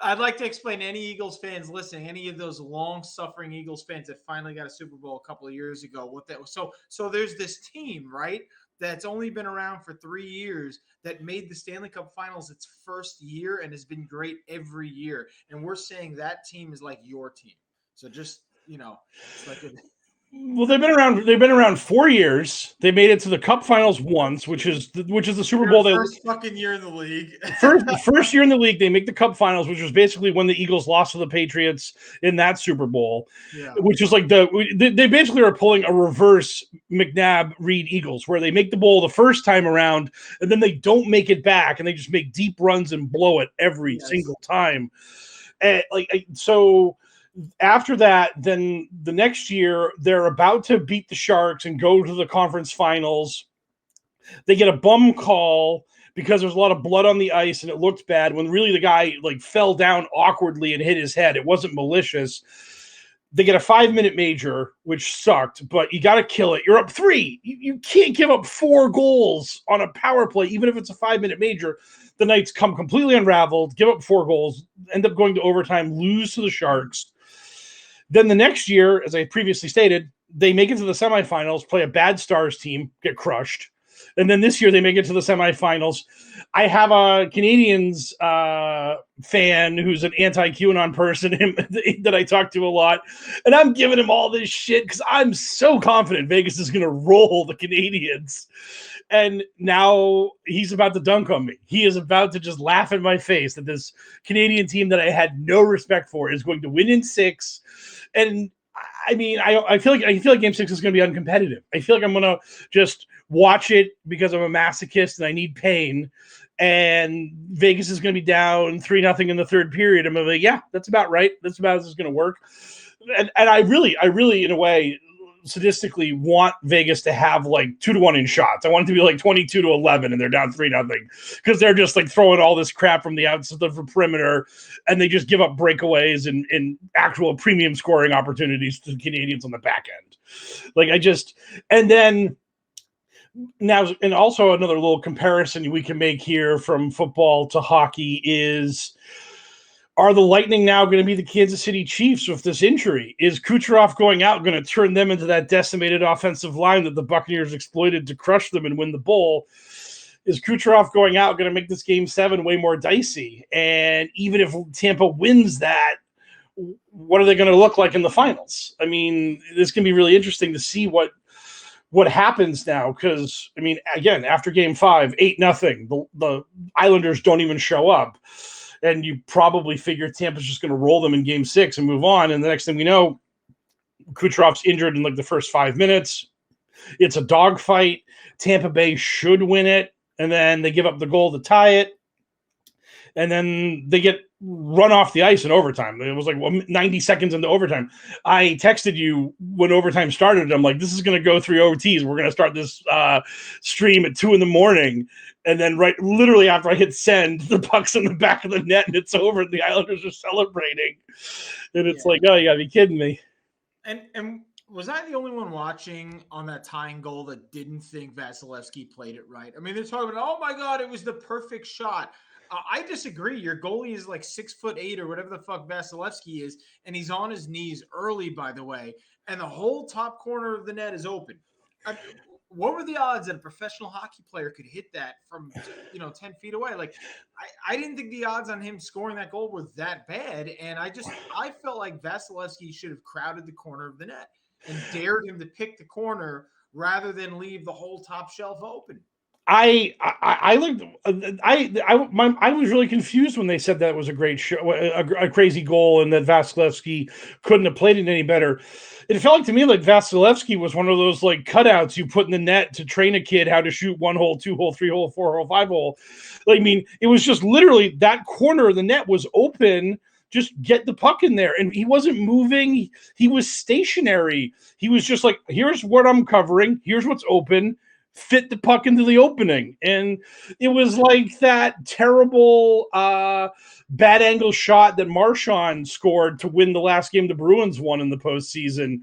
I'd like to explain to any Eagles fans listening, any of those long-suffering Eagles fans that finally got a Super Bowl a couple of years ago, what that was. So there's this team, right, that's only been around for 3 years that made the Stanley Cup Finals its first year and has been great every year. And we're saying that team is like your team. So just, it's like well, they've been around 4 years. They made it to the Cup Finals once, which is the Super Bowl. First fucking year in the league. first year in the league, they make the Cup Finals, which was basically when the Eagles lost to the Patriots in that Super Bowl. Yeah. Which is like they basically are pulling a reverse McNabb Reed Eagles, where they make the bowl the first time around, and then they don't make it back, and they just make deep runs and blow it every single time. And so. After that, then the next year, they're about to beat the Sharks and go to the conference finals. They get a bum call because there's a lot of blood on the ice and it looked bad, when really the guy fell down awkwardly and hit his head. It wasn't malicious. They get a 5-minute major, which sucked, but you got to kill it. You're up 3. You can't give up 4 goals on a power play, even if it's a 5-minute major. The Knights come completely unraveled, give up 4 goals, end up going to overtime, lose to the Sharks. Then the next year, as I previously stated, they make it to the semifinals, play a bad Stars team, get crushed. And then this year they make it to the semifinals I have a Canadians fan who's an anti-QAnon person that I talk to a lot, and I'm giving him all this shit because I'm so confident Vegas is going to roll the Canadians. And now he's about to dunk on me. He is about to just laugh in my face that this Canadian team that I had no respect for is going to win in 6. And I mean, I feel like Game 6 is going to be uncompetitive. I feel like I'm going to just watch it because I'm a masochist and I need pain. And Vegas is going to be down 3-0 in the third period. I'm going to be like, yeah, that's about right. That's about how this is going to work. And I really, in a way, sadistically want Vegas to have like 2-1 in shots. I want it to be like 22-11 and they're down 3-0 because they're just like throwing all this crap from the outside of the perimeter and they just give up breakaways and actual premium scoring opportunities to the Canadians on the back end. Like and then now, and also another little comparison we can make here from football to hockey is, are the Lightning now going to be the Kansas City Chiefs with this injury? Is Kucherov going out going to turn them into that decimated offensive line that the Buccaneers exploited to crush them and win the bowl? Is Kucherov going out going to make this Game 7 way more dicey? And even if Tampa wins that, what are they going to look like in the finals? I mean, this can be really interesting to see what happens now, because, I mean, again, after Game 5, 8-0, the Islanders don't even show up. And you probably figure Tampa's just going to roll them in Game 6 and move on. And the next thing we know, Kucherov's injured in like the first 5 minutes. It's a dogfight. Tampa Bay should win it. And then they give up the goal to tie it. And then they get run off the ice in overtime. It was like 90 seconds into overtime. I texted you when overtime started. I'm like, this is going to go 3 OTs. We're going to start this stream at 2 a.m. And then literally after I hit send, the puck's in the back of the net and it's over and the Islanders are celebrating. And it's like, oh, you gotta be kidding me. And was I the only one watching on that tying goal that didn't think Vasilevsky played it right? I mean, they're talking about, oh my God, it was the perfect shot. I disagree. Your goalie is like 6'8" or whatever the fuck Vasilevsky is, and he's on his knees early, by the way, and the whole top corner of the net is open. What were the odds that a professional hockey player could hit that from 10 feet away? Like, I didn't think the odds on him scoring that goal were that bad, and I felt like Vasilevsky should have crowded the corner of the net and dared him to pick the corner rather than leave the whole top shelf open. I was really confused when they said that it was a great show, a crazy goal, and that Vasilevsky couldn't have played it any better. It felt like to me like Vasilevsky was one of those like cutouts you put in the net to train a kid how to shoot 1 hole, 2 hole, 3 hole, 4 hole, 5 hole. Like, I mean, it was just literally that corner of the net was open. Just get the puck in there. And he wasn't moving. He was stationary. He was just like, here's what I'm covering. Here's what's open. Fit the puck into the opening. And it was like that terrible bad angle shot that Marchand scored to win the last game the Bruins won in the postseason,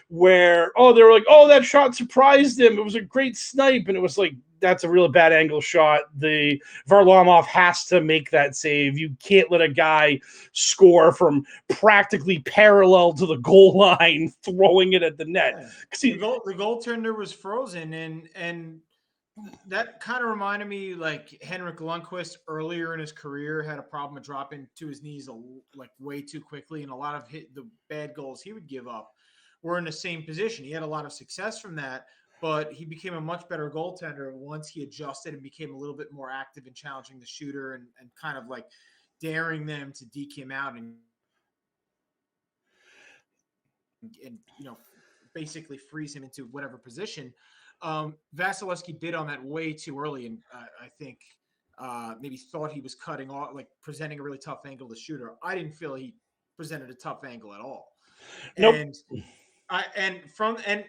where, they were like, that shot surprised him. It was a great snipe. And it was like, that's a real bad angle shot. The Varlamov has to make that save. You can't let a guy score from practically parallel to the goal line, throwing it at the net. The goaltender was frozen, and that kind of reminded me like Henrik Lundqvist earlier in his career had a problem with dropping to his knees like way too quickly, and a lot of the bad goals he would give up were in the same position. He had a lot of success from that, but he became a much better goaltender once he adjusted and became a little bit more active in challenging the shooter and kind of like daring them to deke him out and basically freeze him into whatever position. Vasilevsky bid on that way too early, and I think maybe thought he was cutting off, like presenting a really tough angle to the shooter. I didn't feel he presented a tough angle at all. Nope. And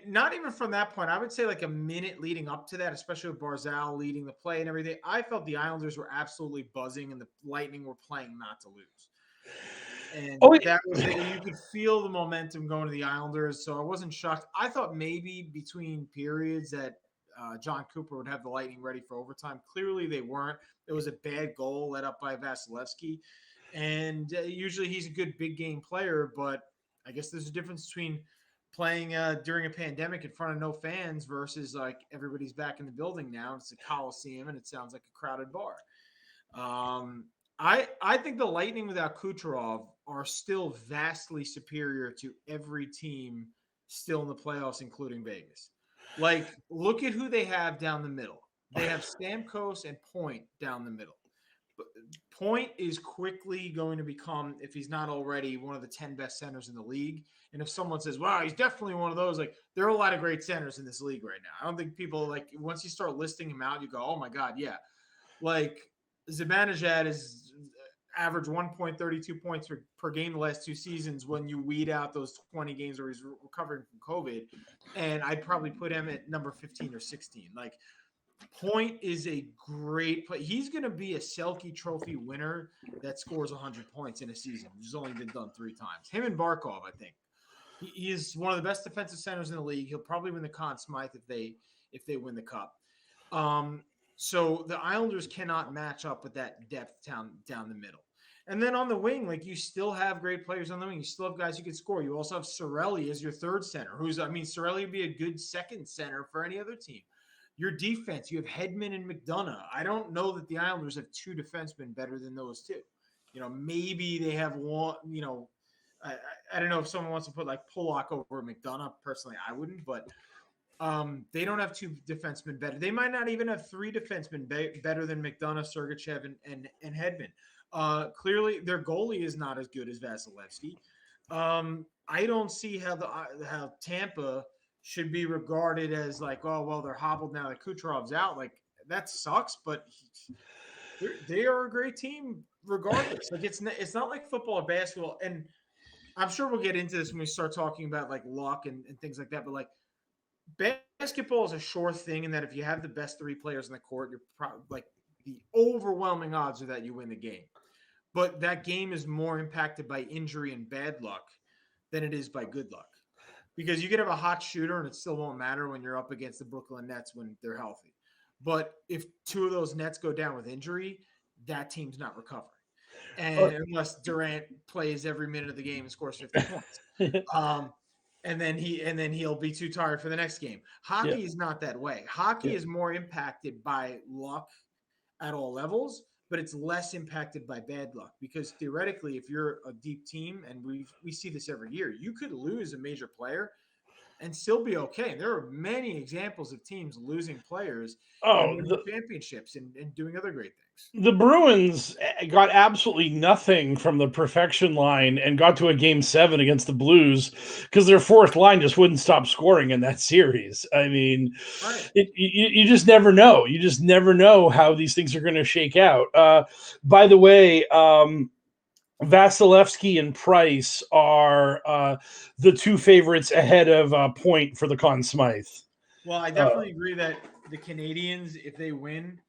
not even from that point, I would say like a minute leading up to that, especially with Barzal leading the play and everything, I felt the Islanders were absolutely buzzing and the Lightning were playing not to lose. And that was it. You could feel the momentum going to the Islanders, so I wasn't shocked. I thought maybe between periods that John Cooper would have the Lightning ready for overtime. Clearly they weren't. It was a bad goal led up by Vasilevsky. And usually he's a good big game player, but I guess there's a difference between playing during a pandemic in front of no fans versus like everybody's back in the building now. It's a Coliseum and it sounds like a crowded bar. I think the Lightning without Kucherov are still vastly superior to every team still in the playoffs, including Vegas. Like, look at who they have down the middle. They have Stamkos and Point down the middle. Point is quickly going to become, if he's not already, one of the 10 best centers in the league. And if someone says, wow, he's definitely one of those, like, there are a lot of great centers in this league right now. I don't think people, like, once you start listing him out, you go, oh my God, yeah. Like, Zibanejad is averaged 1.32 points per game the last 2 seasons when you weed out those 20 games where he's recovering from COVID. And I'd probably put him at number 15 or 16. Like, Point is a great play. He's going to be a Selke Trophy winner that scores 100 points in a season, which has only been done 3 times. Him and Barkov, I think. He is one of the best defensive centers in the league. He'll probably win the Conn Smythe if they win the cup. So the Islanders cannot match up with that depth down the middle. And then on the wing, like, you still have great players on the wing. You still have guys who can score. You also have Cirelli as your third center, Cirelli would be a good second center for any other team. Your defense, you have Hedman and McDonough. I don't know that the Islanders have 2 defensemen better than those 2. Maybe they have one, I don't know if someone wants to put like Pollock over McDonough. Personally, I wouldn't, but they don't have 2 defensemen better. They might not even have 3 defensemen better than McDonough, Sergachev, and Hedman. Clearly, their goalie is not as good as Vasilevsky. I don't see how Tampa should be regarded as like, oh, well, they're hobbled now that Kucherov's out. Like, that sucks, but they are a great team regardless. Like, it's not like football or basketball. And I'm sure we'll get into this when we start talking about like luck and things like that. But like, basketball is a sure thing in that if you have the best 3 players in the court, you're probably like the overwhelming odds are that you win the game. But that game is more impacted by injury and bad luck than it is by good luck. Because you could have a hot shooter and it still won't matter when you're up against the Brooklyn Nets when they're healthy. But if 2 of those Nets go down with injury, that team's not recovering. And unless Durant plays every minute of the game and scores 50 points. And then he'll be too tired for the next game. Hockey is not that way. Hockey is more impacted by luck at all levels, but it's less impacted by bad luck because theoretically, if you're a deep team, and we see this every year, you could lose a major player and still be okay. There are many examples of teams losing players and winning championships and doing other great things. The Bruins got absolutely nothing from the perfection line and got to a game 7 against the Blues because their fourth line just wouldn't stop scoring in that series. I mean, right. You just never know. You just never know how these things are going to shake out. By the way, Vasilevsky and Price are the 2 favorites ahead of Point for the Conn Smythe. Well, I definitely agree that the Canadians, if they win,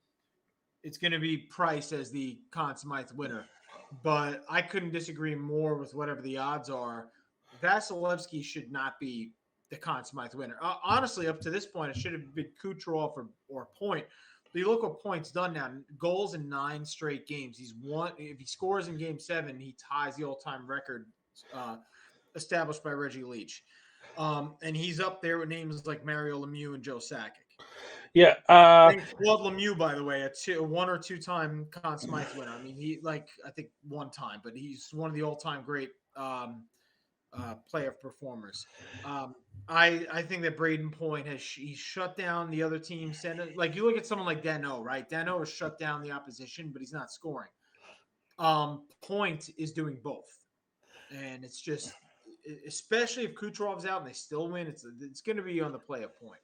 it's going to be Price as the Conn Smythe winner. But I couldn't disagree more with whatever the odds are. Vasilevsky should not be the Conn Smythe winner. Honestly, up to this point, it should have been Kucherov or Point. But you look what Point's done now. Goals in 9 straight games. He's won. If he scores in Game 7, he ties the all-time record established by Reggie Leach. And he's up there with names like Mario Lemieux and Joe Sakic. Yeah. Claude Lemieux, by the way, a 1 or 2 time Conn Smythe winner. I mean, I think 1 time, but he's one of the all-time great playoff performers. I think that Braden Point he's shut down the other team. Like, you look at someone like Danault, right? Danault has shut down the opposition, but he's not scoring. Point is doing both. And it's just, especially if Kucherov's out and they still win, it's going to be on the play of Point.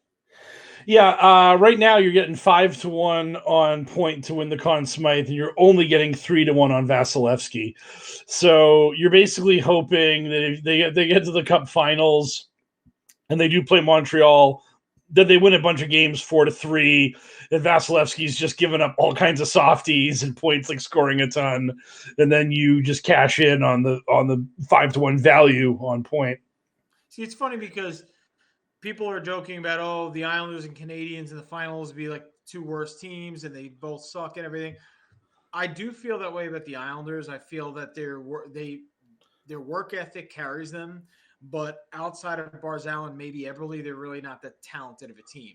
Yeah, right now you're getting 5-1 on Point to win the Conn Smythe, and you're only getting 3-1 on Vasilevsky. So you're basically hoping that if they get to the Cup Finals and they do play Montreal, that they win a bunch of games 4-3. And Vasilevsky's just giving up all kinds of softies and Point's like scoring a ton, and then you just cash in on the 5-1 value on Point. See, it's funny because people are joking about, the Islanders and Canadians in the finals be like 2 worst teams and they both suck and everything. I do feel that way about the Islanders. I feel that their work ethic carries them. but outside of Barzal and maybe Eberle, they're really not that talented of a team.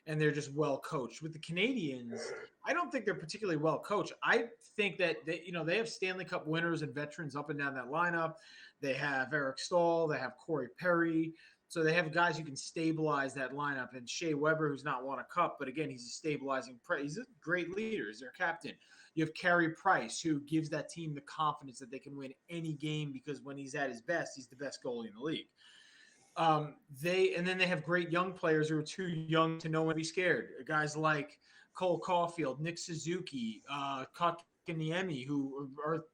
And they're just well coached. With the Canadians, I don't think they're particularly well coached. I think that they have Stanley Cup winners and veterans up and down that lineup. They have Eric Stahl, they have Corey Perry. So they have guys who can stabilize that lineup. And Shea Weber, who's not won a cup, but again, he's a stabilizing. He's a great leader. He's their captain. You have Carey Price, who gives that team the confidence that they can win any game because when he's at his best, he's the best goalie in the league. Then they have great young players who are too young to know when to be scared. Guys like Cole Caulfield, Nick Suzuki, Kotkaniemi, who are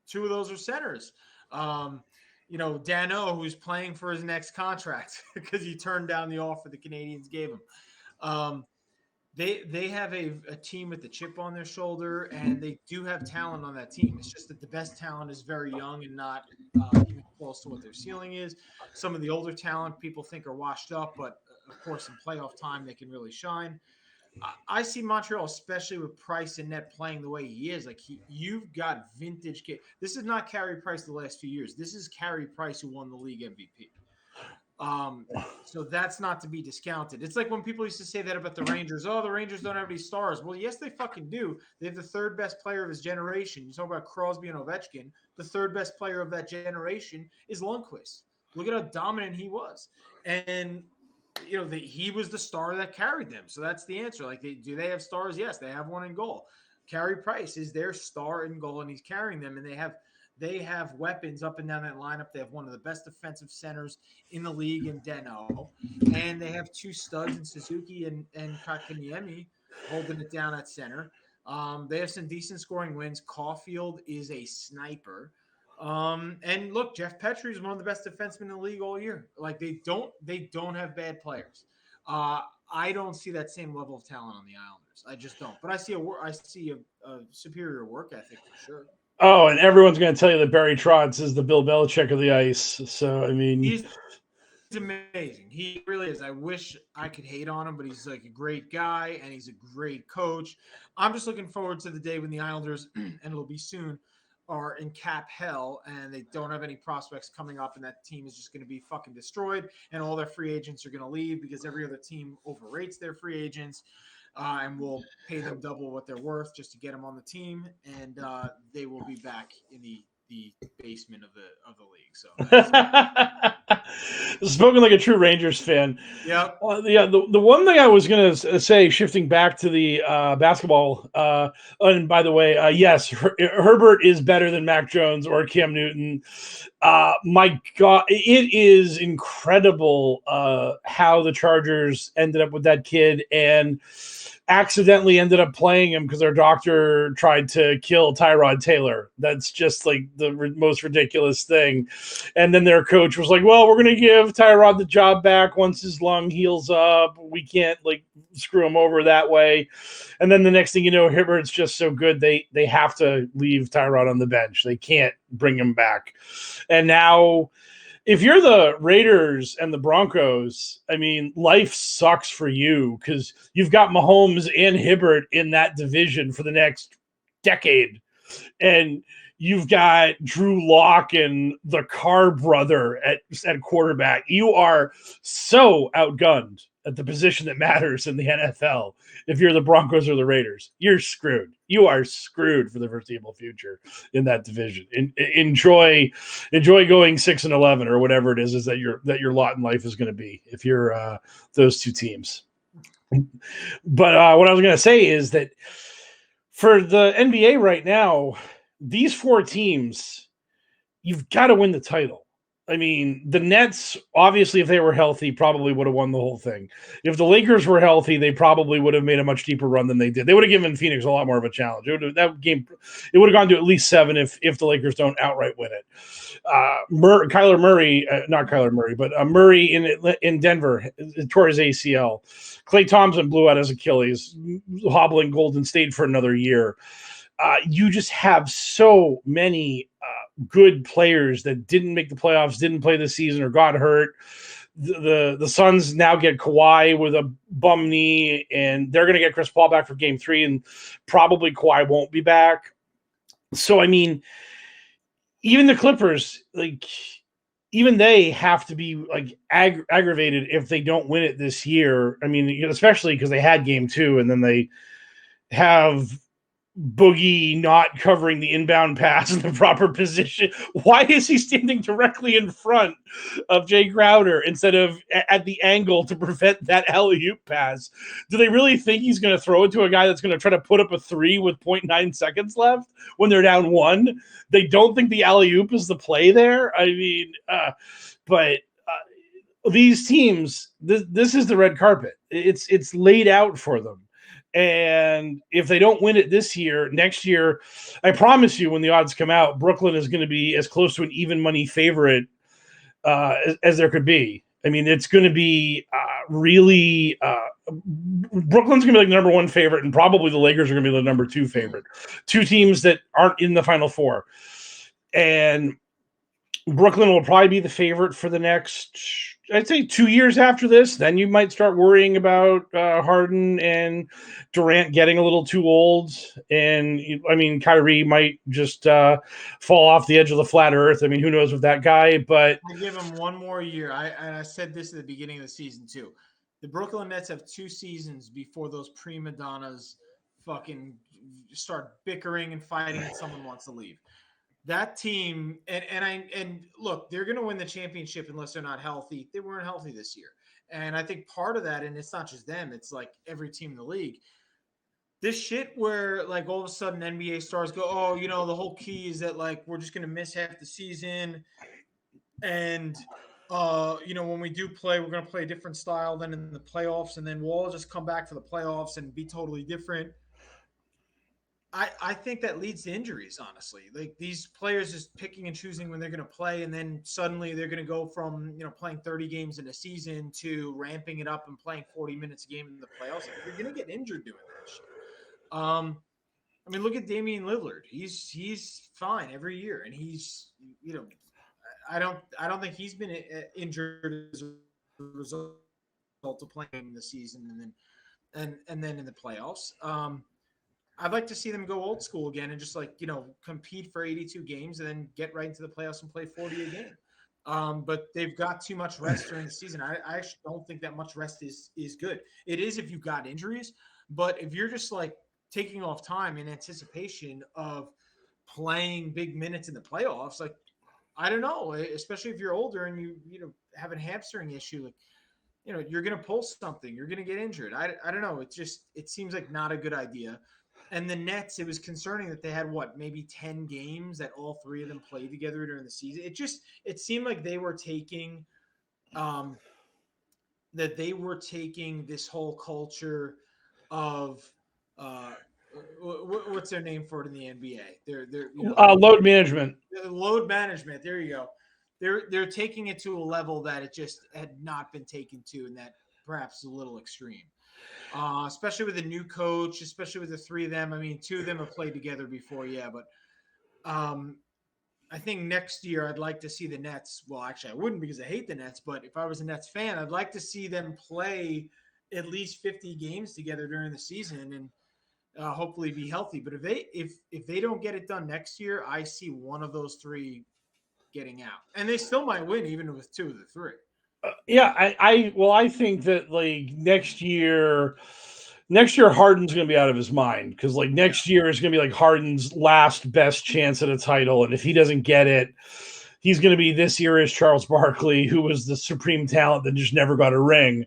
two of those are centers. Dano, who's playing for his next contract because he turned down the offer the Canadians gave him. They have a team with the chip on their shoulder, and they do have talent on that team. It's just that the best talent is very young and not even close to what their ceiling is. Some of the older talent people think are washed up, but of course in playoff time they can really shine. I see Montreal, especially with Price and Net playing the way he is. Like you've got vintage. This is not Carey Price the last few years. This is Carey Price who won the league MVP. So that's not to be discounted. It's like when people used to say that about the Rangers. Oh, the Rangers don't have any stars. Well, yes, they fucking do. They have the third best player of his generation. You talk about Crosby and Ovechkin. The third best player of that generation is Lundqvist. Look at how dominant he was. And he was the star that carried them. So that's the answer. Like, do they have stars? Yes, they have one in goal. Carey Price is their star in goal, and he's carrying them. And they have weapons up and down that lineup. They have one of the best defensive centers in the league in Deno. And they have two studs in Suzuki and Kotkaniemi holding it down at center. They have some decent scoring wins. Caulfield is a sniper. And look, Jeff Petrie is one of the best defensemen in the league all year. Like they don't have bad players. I don't see that same level of talent on the Islanders. I just don't. But I see a superior work ethic for sure. Oh, and everyone's going to tell you that Barry Trotz is the Bill Belichick of the ice. So I mean, he's amazing. He really is. I wish I could hate on him, but he's like a great guy and he's a great coach. I'm just looking forward to the day when the Islanders, and it'll be soon, are in cap hell and they don't have any prospects coming up and that team is just going to be fucking destroyed and all their free agents are going to leave because every other team overrates their free agents and will pay them double what they're worth just to get them on the team, and they will be back in the basement of the league. So spoken like a true Rangers fan. Yeah. The one thing I was going to say, shifting back to the basketball, and by the way, yes, Herbert is better than Mac Jones or Cam Newton. My God, it is incredible how the Chargers ended up with that kid and accidentally ended up playing him because their doctor tried to kill Tyrod Taylor. That's just like the most ridiculous thing. And then their coach was like, well, we're going to give Tyrod the job back once his lung heals up. We can't like screw him over that way. And then the next thing you know, Herbert's just so good. They have to leave Tyrod on the bench. They can't bring him back. And now if you're the Raiders and the Broncos, I mean, life sucks for you because you've got Mahomes and Hibbert in that division for the next decade. And you've got Drew Lock and the Carr brother at quarterback. You are so outgunned at the position that matters in the NFL. If you're the Broncos or the Raiders, you're screwed. You are screwed for the foreseeable future in that division. Enjoy going 6-11 or whatever it is that your lot in life is going to be if you're those two teams. But what I was going to say is that for the NBA right now, these four teams, you've got to win the title. I mean, the Nets, obviously, if they were healthy, probably would have won the whole thing. If the Lakers were healthy, they probably would have made a much deeper run than they did. They would have given Phoenix a lot more of a challenge. It would have gone to at least 7 if the Lakers don't outright win it. Murray in Denver tore his ACL. Klay Thompson blew out his Achilles, hobbling Golden State for another year. You just have so many good players that didn't make the playoffs, didn't play the season, or got hurt. The Suns now get Kawhi with a bum knee, and they're going to get Chris Paul back for Game 3, and probably Kawhi won't be back. So, I mean, even the Clippers, like, even they have to be like aggravated if they don't win it this year. I mean, especially because they had game 2 and then they have Boogie not covering the inbound pass in the proper position. Why is he standing directly in front of Jay Crowder instead of at the angle to prevent that alley-oop pass? Do they really think he's going to throw it to a guy that's going to try to put up a 3 with 0.9 seconds left when they're down 1? They don't think the alley-oop is the play there. I mean, but these teams, this is the red carpet. It's laid out for them. And if they don't win it this year, next year, I promise you, when the odds come out, Brooklyn is going to be as close to an even money favorite as there could be. I mean, it's going to be really Brooklyn's going to be like the number 1 favorite, and probably the Lakers are going to be the number 2 favorite. 2 teams that aren't in the Final Four. And Brooklyn will probably be the favorite for the next, I'd say, 2 years after this. Then you might start worrying about Harden and Durant getting a little too old. And, I mean, Kyrie might just fall off the edge of the flat earth. I mean, who knows with that guy, but I give him 1 more year. I said this at the beginning of the season, too. The Brooklyn Nets have 2 seasons before those prima donnas fucking start bickering and fighting and someone wants to leave. That team, and look, they're going to win the championship unless they're not healthy. They weren't healthy this year. And I think part of that, and it's not just them, it's like every team in the league. This shit where like all of a sudden NBA stars go, oh, you know, the whole key is that like we're just going to miss half the season. And, you know, when we do play, we're going to play a different style than in the playoffs. And then we'll all just come back for the playoffs and be totally different. I think that leads to injuries, honestly. Like these players just picking and choosing when they're going to play, and then suddenly they're going to go from, you know, playing 30 games in a season to ramping it up and playing 40 minutes a game in the playoffs. Like, you're going to get injured doing that shit. I mean, look at Damian Lillard. He's fine every year, and he's, you know, I don't think he's been injured as a result of playing the season and then in the playoffs. I'd like to see them go old school again and just like, you know, compete for 82 games and then get right into the playoffs and play 40 a game. But they've got too much rest during the season. I actually don't think that much rest is good. It is if you've got injuries, but if you're just like taking off time in anticipation of playing big minutes in the playoffs, like, I don't know, especially if you're older and you know, have a hamstring issue, like, you know, you're going to pull something, you're going to get injured. I don't know. It seems like not a good idea. And the Nets, it was concerning that they had maybe 10 games that all 3 of them played together during the season. It seemed like they were taking, this whole culture of, what's their name for it in the NBA? They're you know, load management. Load management. There you go. They're taking it to a level that it just had not been taken to, and that perhaps is a little extreme. Especially with a new coach, especially with the 3 of them. I mean, 2 of them have played together before, yeah, but I think next year I'd like to see the Nets. Well, actually, I wouldn't because I hate the Nets, but if I was a Nets fan, I'd like to see them play at least 50 games together during the season and hopefully be healthy. But if they don't get it done next year, I see one of those 3 getting out, and they still might win even with 2 of the 3. Yeah, I think that like next year Harden's going to be out of his mind because like next year is going to be like Harden's last best chance at a title, and if he doesn't get it, he's going to be this year as Charles Barkley, who was the supreme talent that just never got a ring.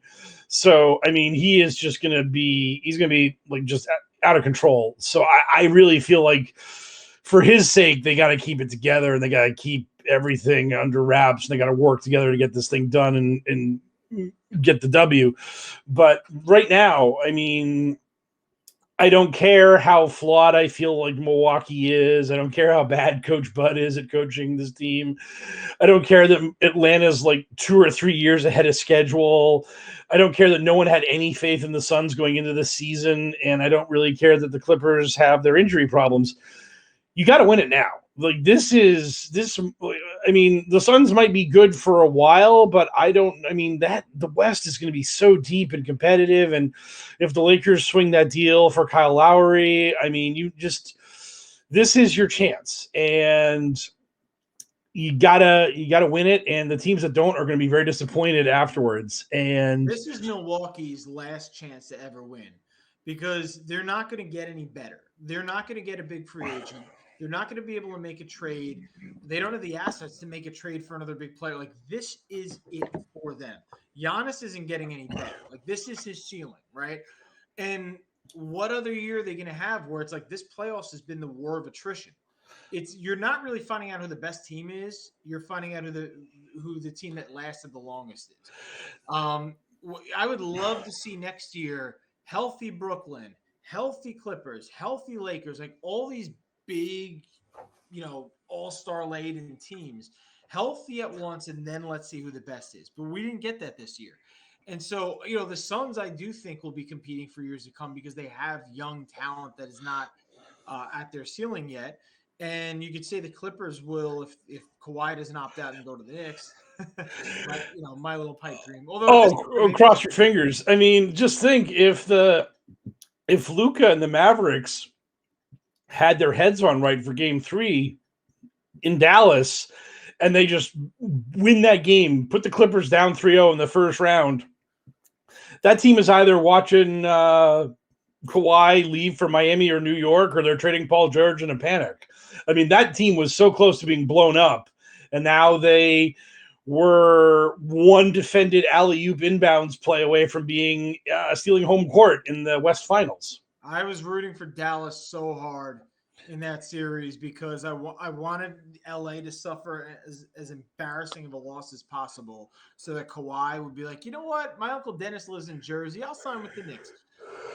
So I mean, he's going to be like just out of control. So I really feel like for his sake, they got to keep it together and they got to keep everything under wraps, and they got to work together to get this thing done and get the W. But right now, I mean, I don't care how flawed I feel like Milwaukee is. I don't care how bad Coach Bud is at coaching this team. I don't care that Atlanta's like 2 or 3 years ahead of schedule. I don't care that no one had any faith in the Suns going into this season. And I don't really care that the Clippers have their injury problems. You got to win it now. Like I mean, the Suns might be good for a while, but that the West is going to be so deep and competitive. And if the Lakers swing that deal for Kyle Lowry, I mean, this is your chance. And you gotta win it, and the teams that don't are going to be very disappointed afterwards. And This is Milwaukee's last chance to ever win because they're not going to get any better. They're not going to get a big free agent. They're not going to be able to make a trade. They don't have the assets to make a trade for another big player. Like, this is it for them. Giannis isn't getting any better. Like, this is his ceiling, right? And what other year are they going to have where it's like this playoffs has been the war of attrition? You're not really finding out who the best team is. You're finding out who the team that lasted the longest is. I would love to see next year healthy Brooklyn, healthy Clippers, healthy Lakers, like all these big, all-star laden teams healthy at once, and then let's see who the best is. But we didn't get that this year. And so, the Suns, I do think, will be competing for years to come because they have young talent that is not at their ceiling yet. And you could say the Clippers will if Kawhi doesn't opt out and go to the Knicks. My little pipe dream. Although cross your fingers. I mean, just think if Luka and the Mavericks had their heads on right for Game 3 in Dallas, and they just win that game, put the Clippers down 3-0 in the first round, that team is either watching Kawhi leave for Miami or New York, or they're trading Paul George in a panic. I mean, that team was so close to being blown up, and now they were one defended alley-oop inbounds play away from being stealing home court in the West Finals. I was rooting for Dallas so hard in that series because I wanted LA to suffer as embarrassing of a loss as possible so that Kawhi would be like, you know what? My Uncle Dennis lives in Jersey. I'll sign with the Knicks.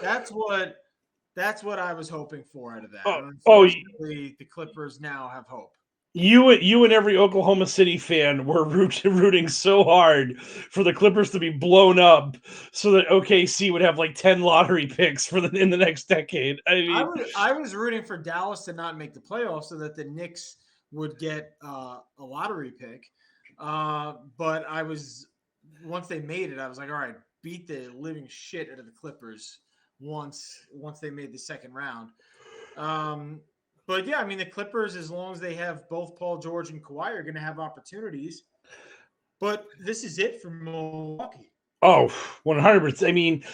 That's what I was hoping for out of that. Unfortunately, the Clippers now have hope. You and every Oklahoma City fan were rooting so hard for the Clippers to be blown up so that OKC would have like 10 lottery picks in the next decade. I mean, I was rooting for Dallas to not make the playoffs so that the Knicks would get a lottery pick. But once they made it, I was like, all right, beat the living shit out of the Clippers once they made the second round. But yeah, I mean, the Clippers, as long as they have both Paul George and Kawhi, are going to have opportunities. But this is it for Milwaukee. Oh, 100%. I mean,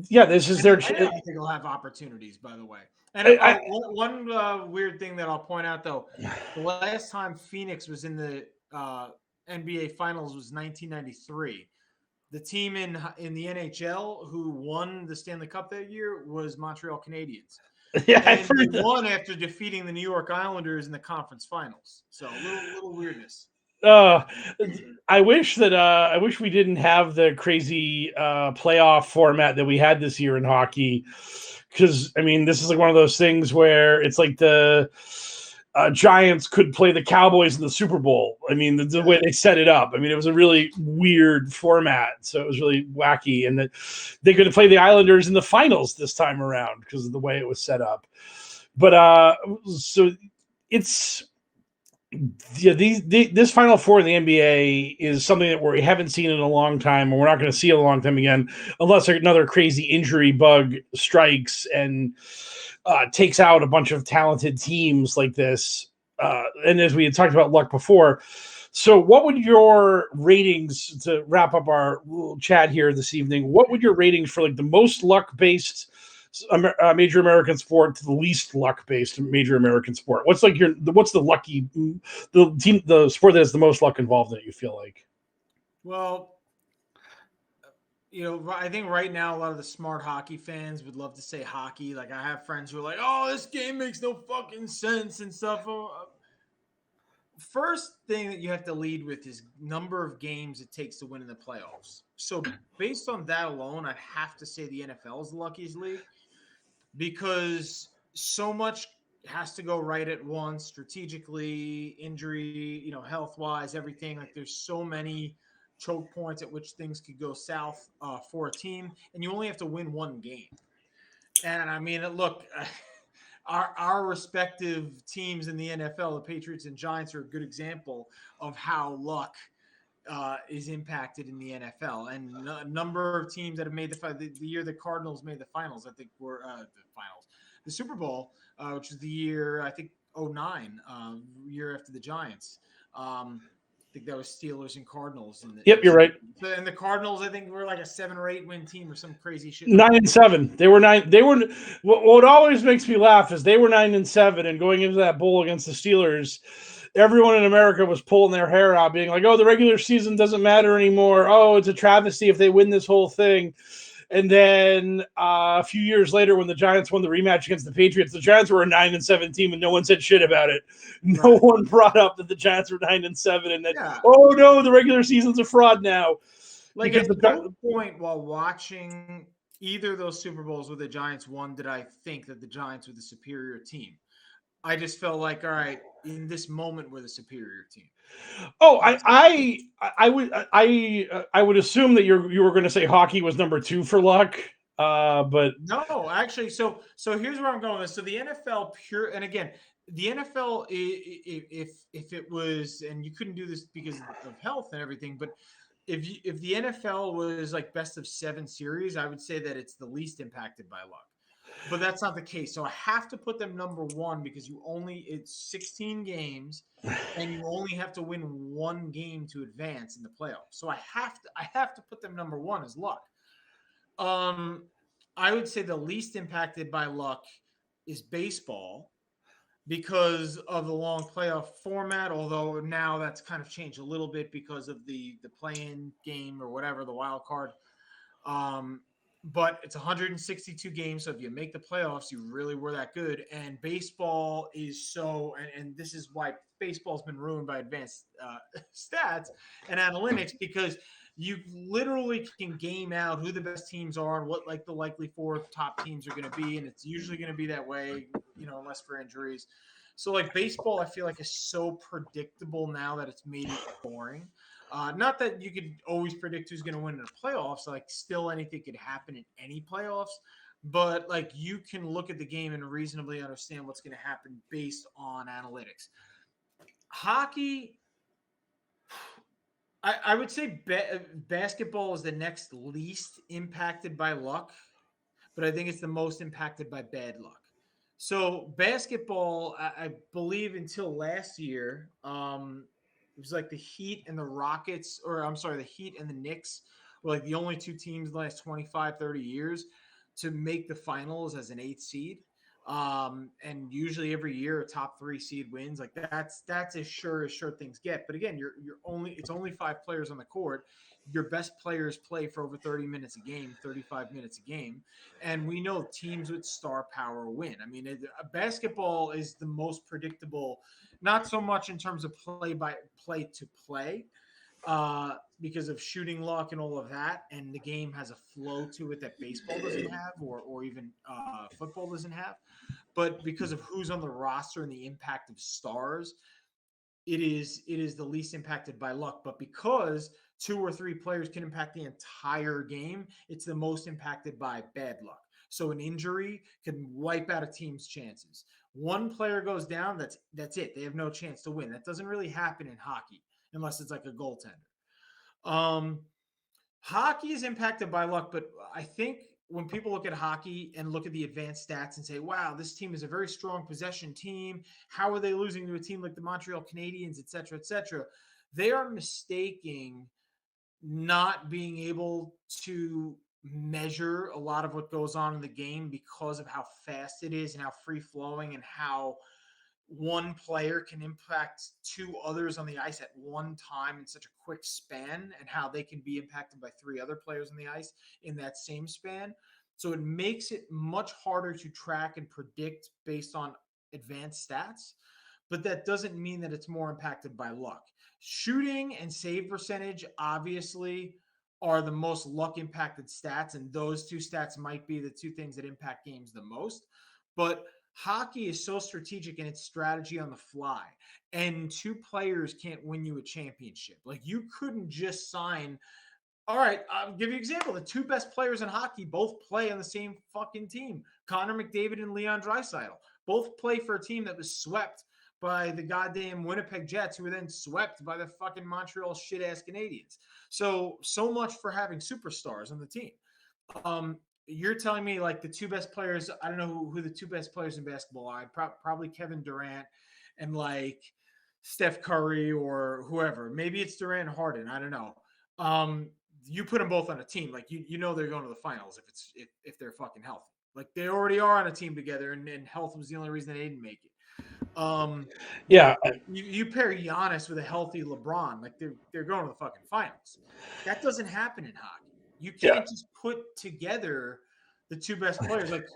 yeah, this is their. I think they'll have opportunities, by the way. And one weird thing that I'll point out, though, the last time Phoenix was in the NBA Finals was 1993. The team in the NHL who won the Stanley Cup that year was Montreal Canadiens. Yeah, and they won after defeating the New York Islanders in the conference finals. So a little weirdness. I wish we didn't have the crazy playoff format that we had this year in hockey, because I mean, this is like one of those things where it's like the Giants could play the Cowboys in the Super Bowl. I mean, the way they set it up. I mean, it was a really weird format, so it was really wacky, and that they could play the Islanders in the finals this time around because of the way it was set up. But so it's. Yeah, this Final Four in the NBA is something that we haven't seen in a long time, and we're not going to see in a long time again, unless another crazy injury bug strikes and takes out a bunch of talented teams like this. And as we had talked about luck before, so what would your ratings, to wrap up our little chat here this evening, what would your ratings for like the most luck-based major American sport to the least luck-based major American sport? What's like the sport that has the most luck involved in it, you feel like? Well, I think right now a lot of the smart hockey fans would love to say hockey. Like, I have friends who are like, "Oh, this game makes no fucking sense" and stuff. First thing that you have to lead with is number of games it takes to win in the playoffs. So based on that alone, I'd have to say the NFL is the luckiest league, because so much has to go right at once, strategically, injury, health-wise, everything. Like, there's so many choke points at which things could go south for a team, and you only have to win one game. And I mean, look, our respective teams in the NFL, the Patriots and Giants, are a good example of how luck is impacted in the NFL. And a number of teams that have made the year the Cardinals made the finals, I think, were the Super Bowl, which is the year, I think '09, year after the Giants. I think that was Steelers and Cardinals in Yep, you're right. and the Cardinals, I think, were like a 7 or 8 win team or some crazy shit. 9-7. They were 9. They were. What always makes me laugh is they were 9-7, and going into that bowl against the Steelers, everyone in America was pulling their hair out, being like, "Oh, the regular season doesn't matter anymore. Oh, it's a travesty if they win this whole thing." And then a few years later, when the Giants won the rematch against the Patriots, the Giants were a 9-7 team, and no one said shit about it. No Right. one brought up that the Giants were 9-7, and that Yeah. oh no, the regular season's a fraud now. Like Because at the no point while watching either of those Super Bowls where the Giants won did I think that the Giants were the superior team. I just felt like, all right, in this moment, we're the superior team. Oh, I would assume that you were going to say hockey was number 2 for luck, but No, actually, so here's where I'm going with this. So the NFL pure, and again, the NFL, if it was, and you couldn't do this because of health and everything, but if the NFL was like best of 7 series, I would say that it's the least impacted by luck. But that's not the case. So I have to put them number 1 because it's 16 games and you only have to win 1 game to advance in the playoffs. So I have to put them number 1 as luck. I would say the least impacted by luck is baseball because of the long playoff format, although now that's kind of changed a little bit because of the play-in game or whatever, the wild card. But it's 162 games, so if you make the playoffs, you really were that good. And baseball is so, and this is why baseball's been ruined by advanced stats and analytics, because you literally can game out who the best teams are and what like the likely 4 top teams are going to be, and it's usually going to be that way, unless for injuries. So like baseball, I feel like is so predictable now that it's made it boring. Not that you could always predict who's going to win in the playoffs. Like, still anything could happen in any playoffs. But like, you can look at the game and reasonably understand what's going to happen based on analytics. Hockey, I would say basketball is the next least impacted by luck, but I think it's the most impacted by bad luck. So basketball, I believe until last year, it was like the Heat and the Rockets, or I'm sorry, the Heat and the Knicks were like the only 2 teams in the last 25, 30 years to make the finals as an 8th seed. And usually every year a top 3 seed wins. Like that's as sure things get. But again, it's only 5 players on the court. Your best players play for over 30 minutes a game, 35 minutes a game. And we know teams with star power win. I mean, basketball is the most predictable, not so much in terms of play to play, because of shooting luck and all of that. And the game has a flow to it that baseball doesn't have, or even football doesn't have. But because of who's on the roster and the impact of stars, it is the least impacted by luck. But because 2 or 3 players can impact the entire game, it's the most impacted by bad luck. So an injury can wipe out a team's chances. 1 player goes down, that's it. They have no chance to win. That doesn't really happen in hockey unless it's like a goaltender. Hockey is impacted by luck, but I think when people look at hockey and look at the advanced stats and say, wow, this team is a very strong possession team. How are they losing to a team like the Montreal Canadiens, et cetera, et cetera? They are mistaking not being able to measure a lot of what goes on in the game because of how fast it is and how free flowing and how 1 player can impact 2 others on the ice at one time in such a quick span, and how they can be impacted by 3 other players on the ice in that same span. So it makes it much harder to track and predict based on advanced stats, but that doesn't mean that it's more impacted by luck. Shooting and save percentage obviously are the most luck impacted stats, and those 2 stats might be the 2 things that impact games the most. But hockey is so strategic in its strategy on the fly, and 2 players can't win you a championship. Like, you couldn't just sign. All right, I'll give you an example. The 2 best players in hockey both play on the same fucking team. Connor McDavid and Leon Draisaitl both play for a team that was swept by the goddamn Winnipeg Jets, who were then swept by the fucking Montreal shit-ass Canadiens. So much for having superstars on the team. you're telling me like the two best players, I don't know who the two best players in basketball are. Probably Kevin Durant and like Steph Curry or whoever. Maybe it's Durant and Harden. I don't know. You put them both on a team, like you know they're going to the finals if they're fucking healthy. Like they already are on a team together, and health was the only reason they didn't make it. Yeah, you pair Giannis with a healthy LeBron, like they're going to the fucking finals. That doesn't happen in hockey. You can't just put together the two best players. Like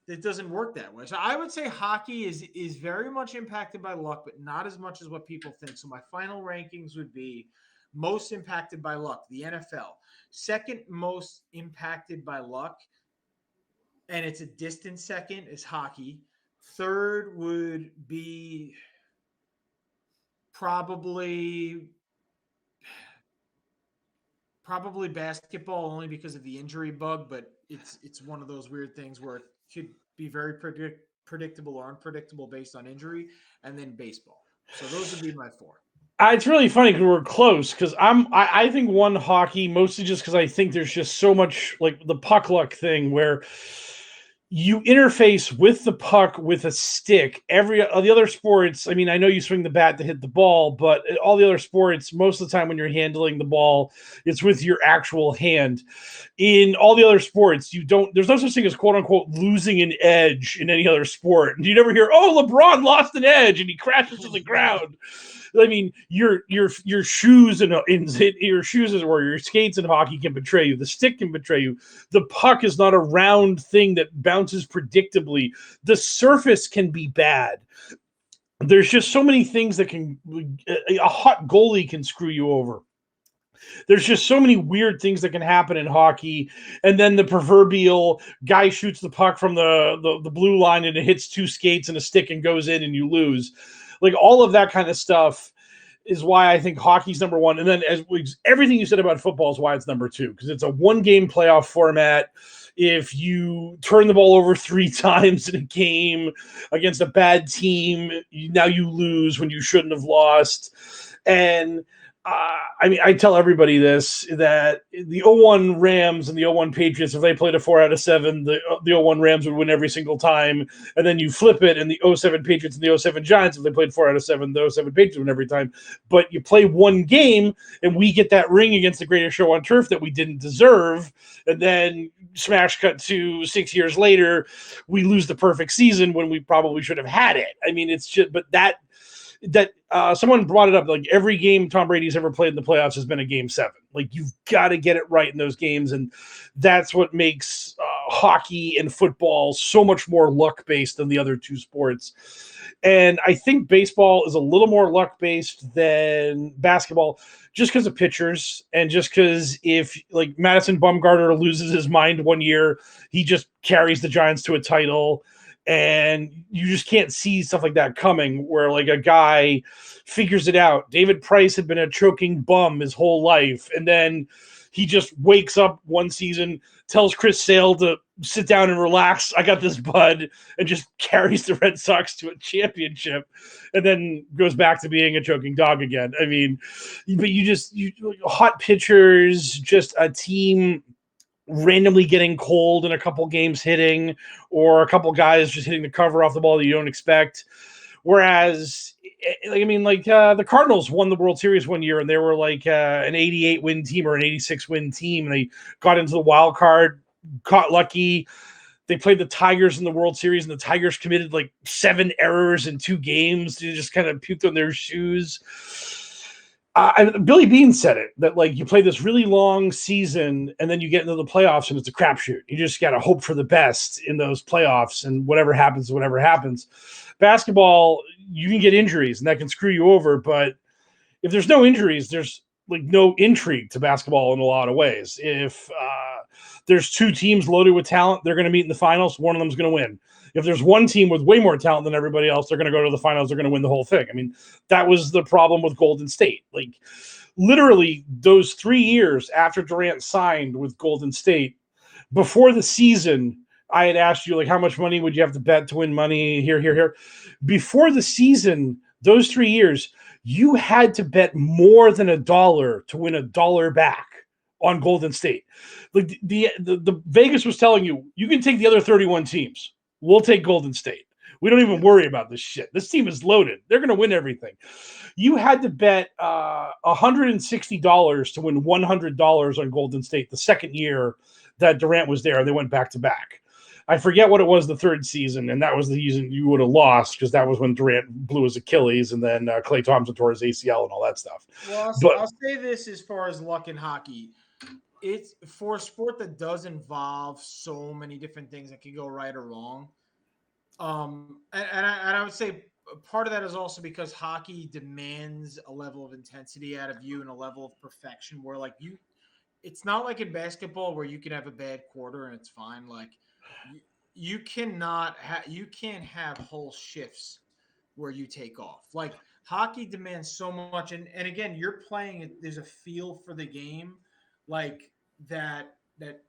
it doesn't work that way. So I would say hockey is very much impacted by luck, but not as much as what people think. So my final rankings would be most impacted by luck, the NFL. Second most impacted by luck, and it's a distant second, is hockey. Third would be probably basketball, only because of the injury bug, but it's one of those weird things where it could be very predictable or unpredictable based on injury. And then baseball. So those would be my four. It's really funny because we're close. Because I think one hockey, mostly just because I think there's just so much like the puck luck thing where you interface with the puck with a stick. Every the other sports, I mean, I know you swing the bat to hit the ball, but all the other sports, most of the time when you're handling the ball, it's with your actual hand. In all the other sports, there's no such thing as quote unquote losing an edge in any other sport. You never hear, oh, LeBron lost an edge and he crashes to the ground. I mean, your shoes and your shoes or your skates in hockey can betray you. The stick can betray you. The puck is not a round thing that bounces predictably. The surface can be bad. There's just so many things that a hot goalie can screw you over. There's just so many weird things that can happen in hockey. And then the proverbial guy shoots the puck from the blue line and it hits two skates and a stick and goes in and you lose. Like all of that kind of stuff is why I think hockey's number one. And then everything you said about football is why it's number two, because it's a one-game playoff format. If you turn the ball over 3 times in a game against a bad team, now you lose when you shouldn't have lost. And I mean, I tell everybody this, that the 0-1 Rams and the 0-1 Patriots, if they played a 4 out of 7, the 0-1 Rams would win every single time. And then you flip it, and the 0-7 Patriots and the 0-7 Giants, if they played 4 out of 7, the 0-7 Patriots win every time. But you play one game, and we get that ring against the greatest show on turf that we didn't deserve. And then smash cut to 6 years later, we lose the perfect season when we probably should have had it. I mean, it's just, but that someone brought it up, like every game Tom Brady's ever played in the playoffs has been a game 7. Like you've got to get it right in those games, and that's what makes hockey and football so much more luck based than the other two sports. And I think baseball is a little more luck based than basketball, just because of pitchers, and just because if like Madison Bumgarner loses his mind one year, he just carries the Giants to a title. And you just can't see stuff like that coming, where like a guy figures it out. David Price had been a choking bum his whole life, and then he just wakes up one season, tells Chris Sale to sit down and relax. I got this, bud, and just carries the Red Sox to a championship, and then goes back to being a choking dog again. I mean, but you hot pitchers, just a team randomly getting cold in a couple games hitting, or a couple guys just hitting the cover off the ball that you don't expect. Whereas, I mean, the Cardinals won the World Series one year, and they were like an 88 win team or an 86 win team, and they got into the wild card, got lucky. They played the Tigers in the World Series, and the Tigers committed like 7 errors in 2 games. They just kind of puked on their shoes. Billy Beane said it, that like you play this really long season and then you get into the playoffs and it's a crapshoot. You just got to hope for the best in those playoffs, and whatever happens. Basketball, you can get injuries and that can screw you over. But if there's no injuries, there's like no intrigue to basketball in a lot of ways. If there's 2 teams loaded with talent, they're going to meet in the finals. One of them is going to win. If there's one team with way more talent than everybody else, they're going to go to the finals. They're going to win the whole thing. I mean, that was the problem with Golden State. Like, literally, those 3 years after Durant signed with Golden State, before the season, I had asked you, like, how much money would you have to bet to win money? Here. Before the season, those 3 years, you had to bet more than $1 to win $1 back on Golden State. Like the Vegas was telling you can take the other 31 teams. We'll take Golden State. We don't even worry about this shit. This team is loaded. They're going to win everything. You had to bet $160 to win $100 on Golden State the second year that Durant was there. They went back to back. I forget what it was the third season, and that was the season you would have lost because that was when Durant blew his Achilles, and then Klay Thompson tore his ACL and all that stuff. Well, But I'll say this as far as luck in hockey. It's for a sport that does involve so many different things that could go right or wrong. And I would say part of that is also because hockey demands a level of intensity out of you and a level of perfection where like it's not like in basketball where you can have a bad quarter and it's fine. Like you can't have whole shifts where you take off. Like hockey demands so much, and again, you're playing it. There's a feel for the game, like that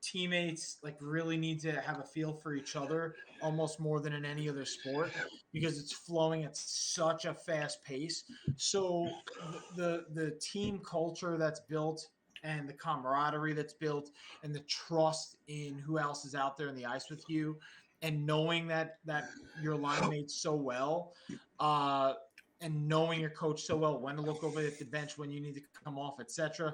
teammates like really need to have a feel for each other almost more than in any other sport because it's flowing at such a fast pace. So the team culture that's built and the camaraderie that's built and the trust in who else is out there in the ice with you and knowing that your line mates so well and knowing your coach so well, when to look over at the bench, when you need to come off, etc.,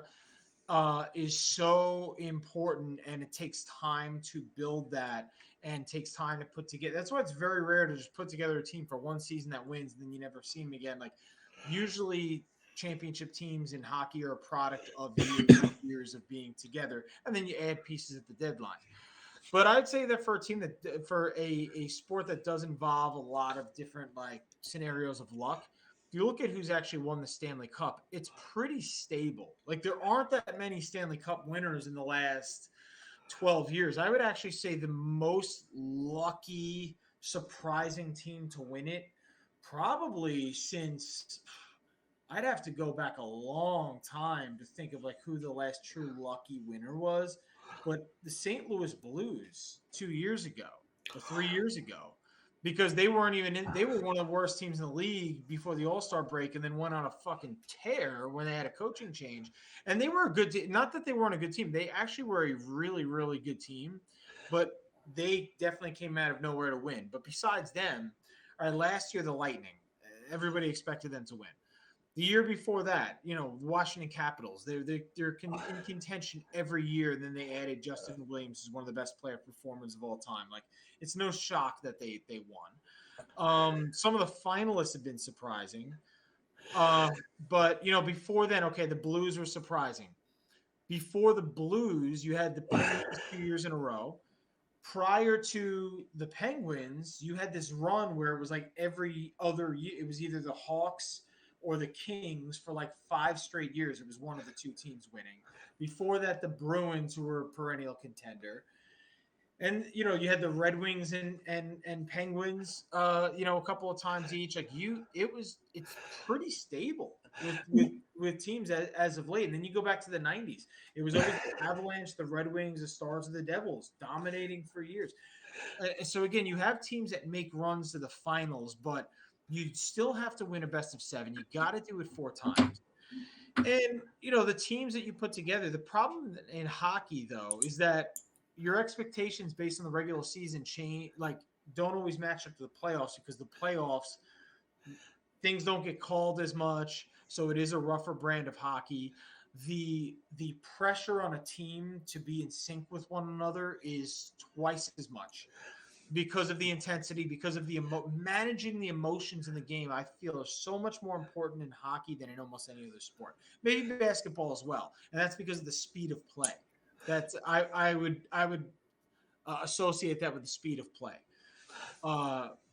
is so important, and it takes time to build that and takes time to put together. That's why it's very rare to just put together a team for one season that wins and then you never see them again. Like usually championship teams in hockey are a product of years of being together, and then you add pieces at the deadline. But I'd say that for a team that for a sport that does involve a lot of different like scenarios of luck, if you look at who's actually won the Stanley Cup, it's pretty stable. Like there aren't that many Stanley Cup winners in the last 12 years. I would actually say the most lucky, surprising team to win it, probably since I'd have to go back a long time to think of like who the last true lucky winner was. But the St. Louis Blues 2 years ago or 3 years ago, because they weren't even in, they were one of the worst teams in the league before the All-Star break and then went on a fucking tear when they had a coaching change. And they were a good team. Not that they weren't a good team. They actually were a really, really good team, but they definitely came out of nowhere to win. But besides them, all right, last year, the Lightning, everybody expected them to win. The year before that, Washington Capitals, in contention every year. And then they added Justin Williams as one of the best player performers of all time. Like it's no shock that they won. Some of the finalists have been surprising, but before then, okay, the Blues were surprising. Before the Blues, you had the Penguins 2 years in a row. Prior to the Penguins, you had this run where it was like every other year. It was either the Hawks or the Kings for like 5 straight years. It was one of the two teams winning. Before that, the Bruins, who were a perennial contender. And you had the Red Wings and Penguins, a couple of times each. Like it's pretty stable with teams as of late. And then you go back to the '90s. It was always the Avalanche, the Red Wings, the Stars, and the Devils dominating for years. So again, you have teams that make runs to the finals, but you still have to win a best of 7. You got to do it 4 times. And the teams that you put together. The problem in hockey, though, is that your expectations based on the regular season don't always match up to the playoffs because the playoffs things don't get called as much, so it is a rougher brand of hockey. The pressure on a team to be in sync with one another is twice as much because of the intensity, because of the managing the emotions in the game. I feel is so much more important in hockey than in almost any other sport. Maybe basketball as well, and that's because of the speed of play. That's I would associate that with the speed of play.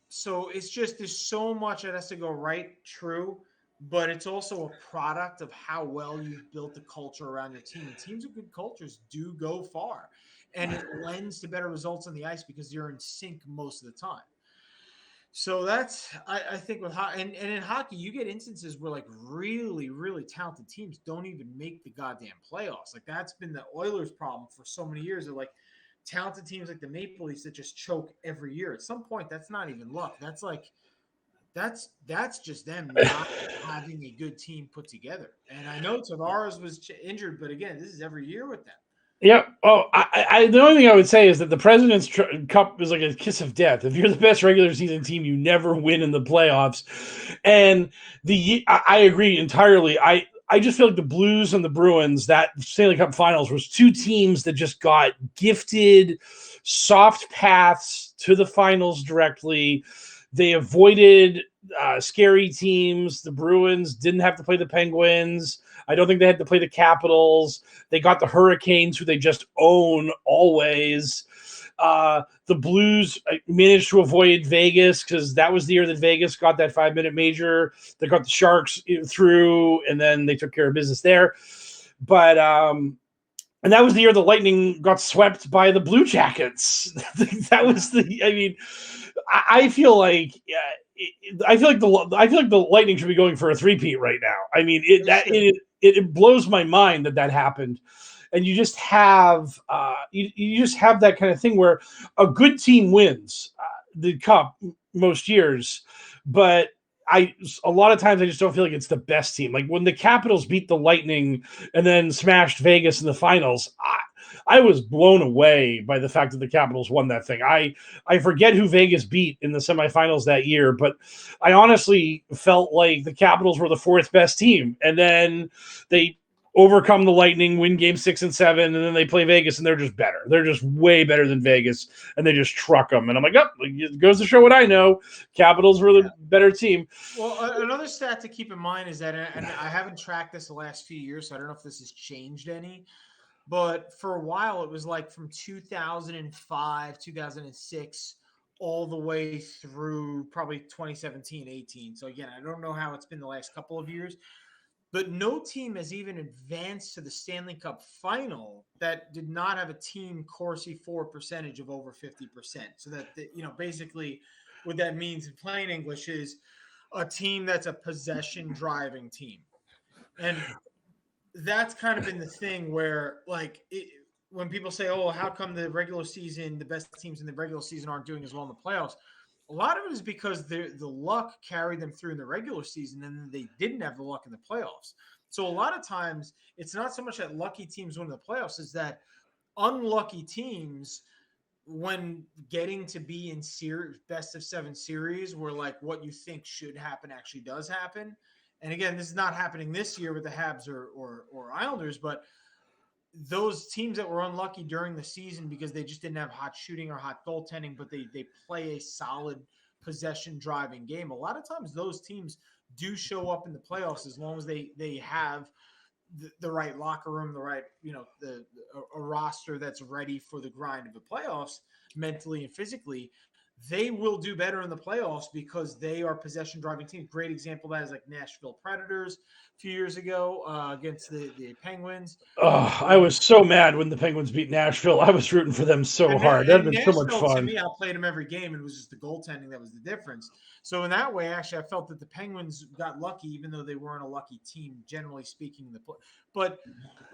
So it's just there's so much that has to go right, true, but it's also a product of how well you've built the culture around your team. And teams with good cultures do go far, and it lends to better results on the ice because you're in sync most of the time. So that's I think with hockey and in hockey you get instances where like really really talented teams don't even make the goddamn playoffs. Like that's been the Oilers' problem for so many years. They're like talented teams like the Maple Leafs that just choke every year. At some point, that's not even luck. That's just them not having a good team put together. And I know Tavares was injured, but again, this is every year with them. Yeah. Oh, the only thing I would say is that the President's Cup is like a kiss of death. If you're the best regular season team, you never win in the playoffs. And I agree entirely. I just feel like the Blues and the Bruins, that Stanley Cup Finals, was two teams that just got gifted soft paths to the finals directly. They avoided scary teams. The Bruins didn't have to play the Penguins. I don't think they had to play the Capitals. They got the Hurricanes, who they just own always. The Blues managed to avoid Vegas because that was the year that Vegas got that 5-minute major. They got the Sharks through, and then they took care of business there. But and that was the year the Lightning got swept by the Blue Jackets. That was I feel like the Lightning should be going for a three-peat right now. I mean, it blows my mind that happened. And you just have you just have that kind of thing where a good team wins the cup most years, but a lot of times I just don't feel like it's the best team. Like when the Capitals beat the Lightning and then smashed Vegas in the finals, I was blown away by the fact that the Capitals won that thing. I forget who Vegas beat in the semifinals that year, but I honestly felt like the Capitals were the fourth best team, and then they overcome the Lightning, win game 6 and 7, and then they play Vegas, and they're just better. They're just way better than Vegas, and they just truck them. And I'm like, oh, it goes to show what I know. Capitals were the better team. Well, another stat to keep in mind is that, and I haven't tracked this the last few years, so I don't know if this has changed any, but for a while it was like from 2005, 2006, all the way through probably 2017, 18. So again, I don't know how it's been the last couple of years. But no team has even advanced to the Stanley Cup final that did not have a team Corsi for percentage of over 50%. So that, basically what that means in plain English is a team that's a possession driving team. And that's kind of been the thing where when people say, oh, how come the best teams in the regular season aren't doing as well in the playoffs? A lot of it is because the luck carried them through in the regular season, and then they didn't have the luck in the playoffs. So a lot of times, it's not so much that lucky teams win the playoffs, is that unlucky teams, when getting to be in best of 7 series, where like what you think should happen actually does happen. And again, this is not happening this year with the Habs or Islanders, but those teams that were unlucky during the season because they just didn't have hot shooting or hot goaltending, but they play a solid possession driving game. A lot of times those teams do show up in the playoffs as long as they have the right locker room, the right, a roster that's ready for the grind of the playoffs mentally and physically. They will do better in the playoffs because they are possession driving teams. Great example of that is like Nashville Predators a few years ago against the Penguins. Oh, I was so mad when the Penguins beat Nashville. I was rooting for them so hard. That had been so much fun. To me, I played them every game, and it was just the goaltending that was the difference. So in that way, actually, I felt that the Penguins got lucky, even though they weren't a lucky team, generally speaking.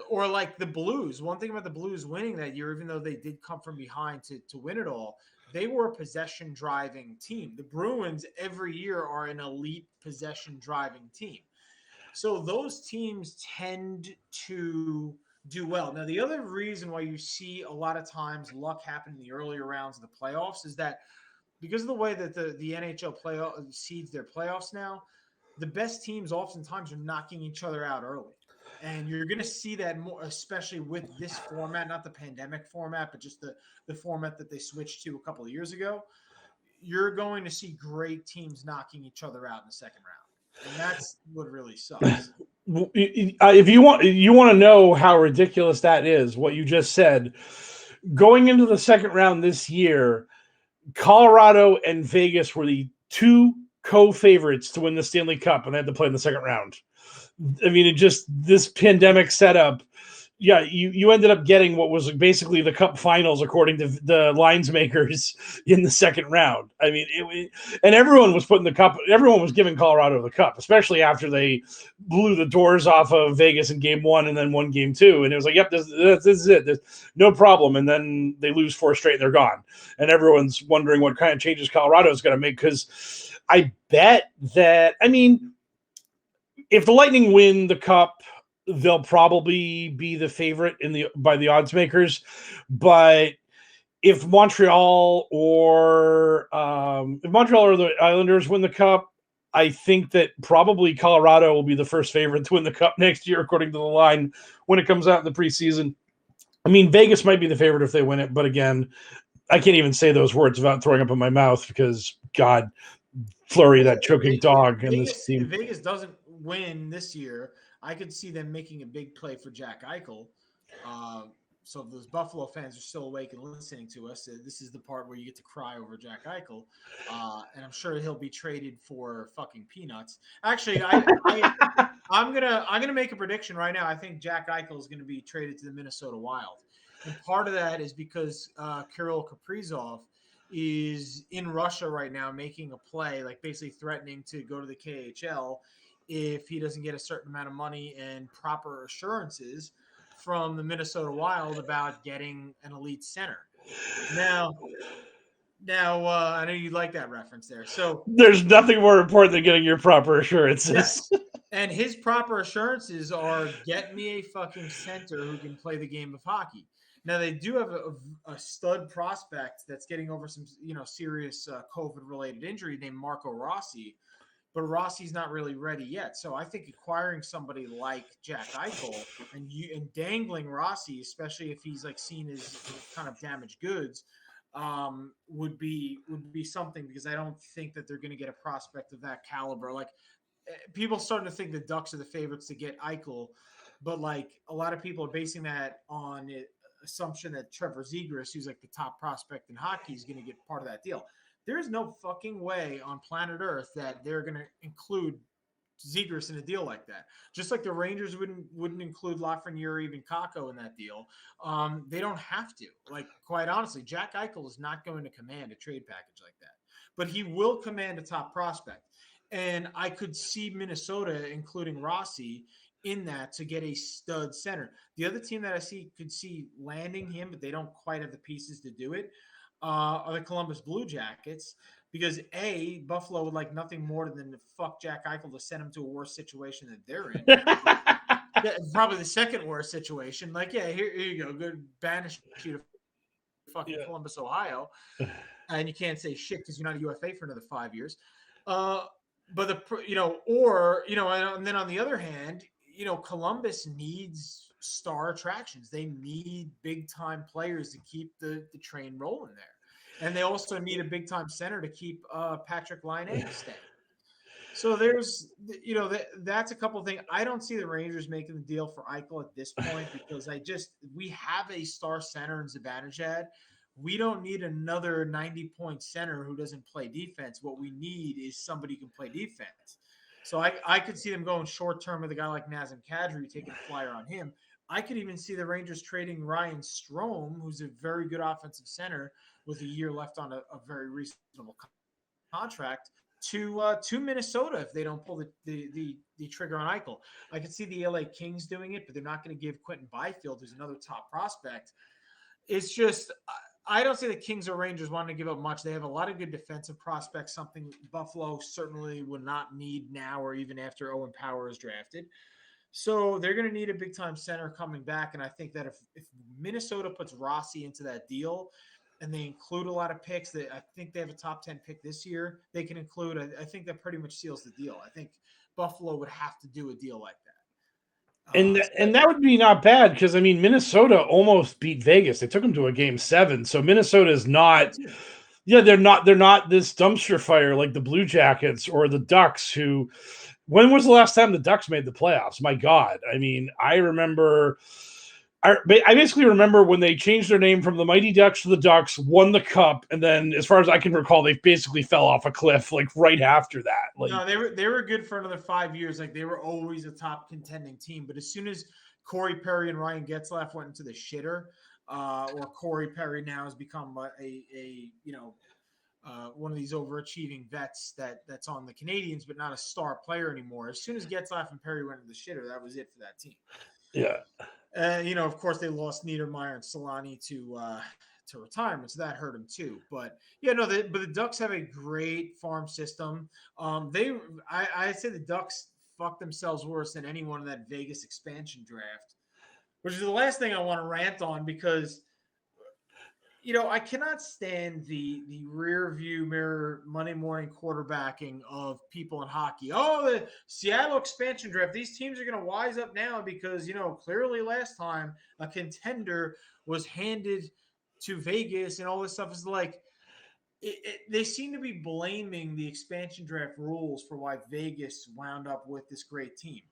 Or like the Blues. One thing about the Blues winning that year, even though they did come from behind to win it all, they were a possession driving team. The Bruins every year are an elite possession driving team. So those teams tend to do well. Now, the other reason why you see a lot of times luck happen in the earlier rounds of the playoffs is that because of the way that the NHL playoff seeds their playoffs now, the best teams oftentimes are knocking each other out early. And you're going to see that more, especially with this format, not the pandemic format, but just the format that they switched to a couple of years ago. You're going to see great teams knocking each other out in the second round. And that's what really sucks. If you want to know how ridiculous that is, what you just said, going into the second round this year, Colorado and Vegas were the two co-favorites to win the Stanley Cup, and they had to play in the second round. I mean, this pandemic setup, yeah, you ended up getting what was basically the Cup Finals, according to the lines makers, in the second round. I mean, and everyone was putting the Cup, everyone was giving Colorado the Cup, especially after they blew the doors off of Vegas in Game 1 and then won Game 2. And it was like, yep, this is it. There's no problem. And then they lose 4 straight and they're gone. And everyone's wondering what kind of changes Colorado is going to make, because I bet that, I mean, if the Lightning win the cup, they'll probably be the favorite by the odds makers. But if Montreal or the Islanders win the cup, I think that probably Colorado will be the first favorite to win the cup next year, according to the line when it comes out in the preseason. I mean, Vegas might be the favorite if they win it, but again, I can't even say those words without throwing up in my mouth because, God, Fleury, that choking dog, and this team. If Vegas doesn't win this year, I could see them making a big play for Jack Eichel. So if those Buffalo fans are still awake and listening to us, this is the part where you get to cry over Jack Eichel, and I'm sure he'll be traded for fucking peanuts. Actually, I'm gonna make a prediction right now. I think Jack Eichel is going to be traded to the Minnesota Wild, and part of that is because Kirill Kaprizov is in Russia right now making a play, like basically threatening to go to the KHL if he doesn't get a certain amount of money and proper assurances from the Minnesota Wild about getting an elite center. Now, I know you like that reference there. So there's nothing more important than getting your proper assurances. Yes. And his proper assurances are get me a fucking center who can play the game of hockey. Now they do have a stud prospect that's getting over some, serious COVID-related injury named Marco Rossi, but Rossi's not really ready yet. So I think acquiring somebody like Jack Eichel and dangling Rossi, especially if he's like seen as kind of damaged goods, would be something, because I don't think that they're going to get a prospect of that caliber. Like, people starting to think the Ducks are the favorites to get Eichel, but like a lot of people are basing that on the assumption that Trevor Zegras, who's like the top prospect in hockey, is going to get part of that deal. There's no fucking way on planet Earth that they're going to include Zegras in a deal like that. Just like the Rangers wouldn't include Lafreniere or even Kakko in that deal. They don't have to. Like, quite honestly, Jack Eichel is not going to command a trade package like that, but he will command a top prospect. And I could see Minnesota including Rossi in that to get a stud center. The other team that I could see landing him, but they don't quite have the pieces to do it, are the Columbus Blue Jackets, because Buffalo would like nothing more than to fuck Jack Eichel to send him to a worse situation that they're in. Yeah, probably the second worst situation. Like, yeah, here you go, good, banish you to fucking Columbus, Ohio, and you can't say shit because you're not a UFA for another 5 years. But and then on the other hand, Columbus needs star attractions. They need big time players to keep the train rolling there, and they also need a big time center to keep Patrick Laine staying. So there's, that's a couple of things. I don't see the Rangers making the deal for Eichel at this point because we have a star center in Zibanejad. We don't need another 90-point center who doesn't play defense. What we need is somebody who can play defense. So I could see them going short term with a guy like Nazem Kadri, taking a flyer on him. I could even see the Rangers trading Ryan Strome, who's a very good offensive center with a year left on a very reasonable contract, to Minnesota if they don't pull the trigger on Eichel. I could see the LA Kings doing it, but they're not going to give Quentin Byfield, who's another top prospect. It's just, I don't see the Kings or Rangers wanting to give up much. They have a lot of good defensive prospects, something Buffalo certainly would not need now or even after Owen Power is drafted. So they're going to need a big-time center coming back, and I think that if Minnesota puts Rossi into that deal and they include a lot of picks, that I think they have a top 10 pick this year they can include, I think that pretty much seals the deal. I think Buffalo would have to do a deal like that. And that would be not bad because, I mean, Minnesota almost beat Vegas. They took them to a game 7. So Minnesota is not – they're not this dumpster fire like the Blue Jackets or the Ducks who – when was the last time the Ducks made the playoffs? My God. I mean, I basically remember when they changed their name from the Mighty Ducks to the Ducks, won the cup, and then, as far as I can recall, they basically fell off a cliff like right after that. Like, no, they were good for another 5 years. Like, they were always a top contending team. But as soon as Corey Perry and Ryan Getzlaf went into the shitter, or Corey Perry now has become one of these overachieving vets that's on the Canadians, but not a star player anymore. As soon as Getzlaf and Perry went into the shitter, that was it for that team. Yeah. Of course, they lost Niedermeyer and Solani to retirement, so that hurt them too. But but the Ducks have a great farm system. I say the Ducks fucked themselves worse than anyone in that Vegas expansion draft, which is the last thing I want to rant on because, I cannot stand the rear view mirror Monday morning quarterbacking of people in hockey. Oh, the Seattle expansion draft. These teams are going to wise up now because, clearly last time a contender was handed to Vegas and all this stuff is like, they seem to be blaming the expansion draft rules for why Vegas wound up with this great team.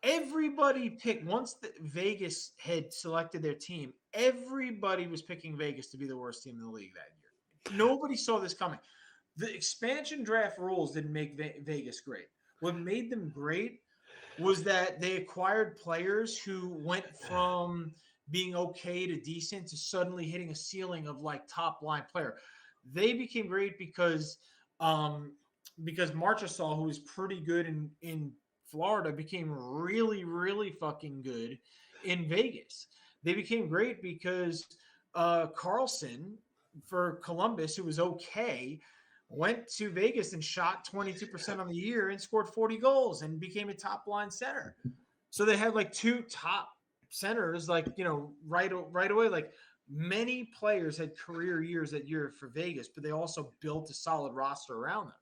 Everybody picked once Vegas had selected their team. Everybody was picking Vegas to be the worst team in the league that year. Nobody saw this coming. The expansion draft rules didn't make Vegas great. What made them great was that they acquired players who went from being okay to decent to suddenly hitting a ceiling of like top line player. They became great because Marchessault, who was pretty good in Florida, became really, really fucking good in Vegas. They became great because Carlson for Columbus, who was okay, went to Vegas and shot 22% on the year and scored 40 goals and became a top line center. So they had like two top centers, like, right away. Like many players had career years that year for Vegas, but they also built a solid roster around them.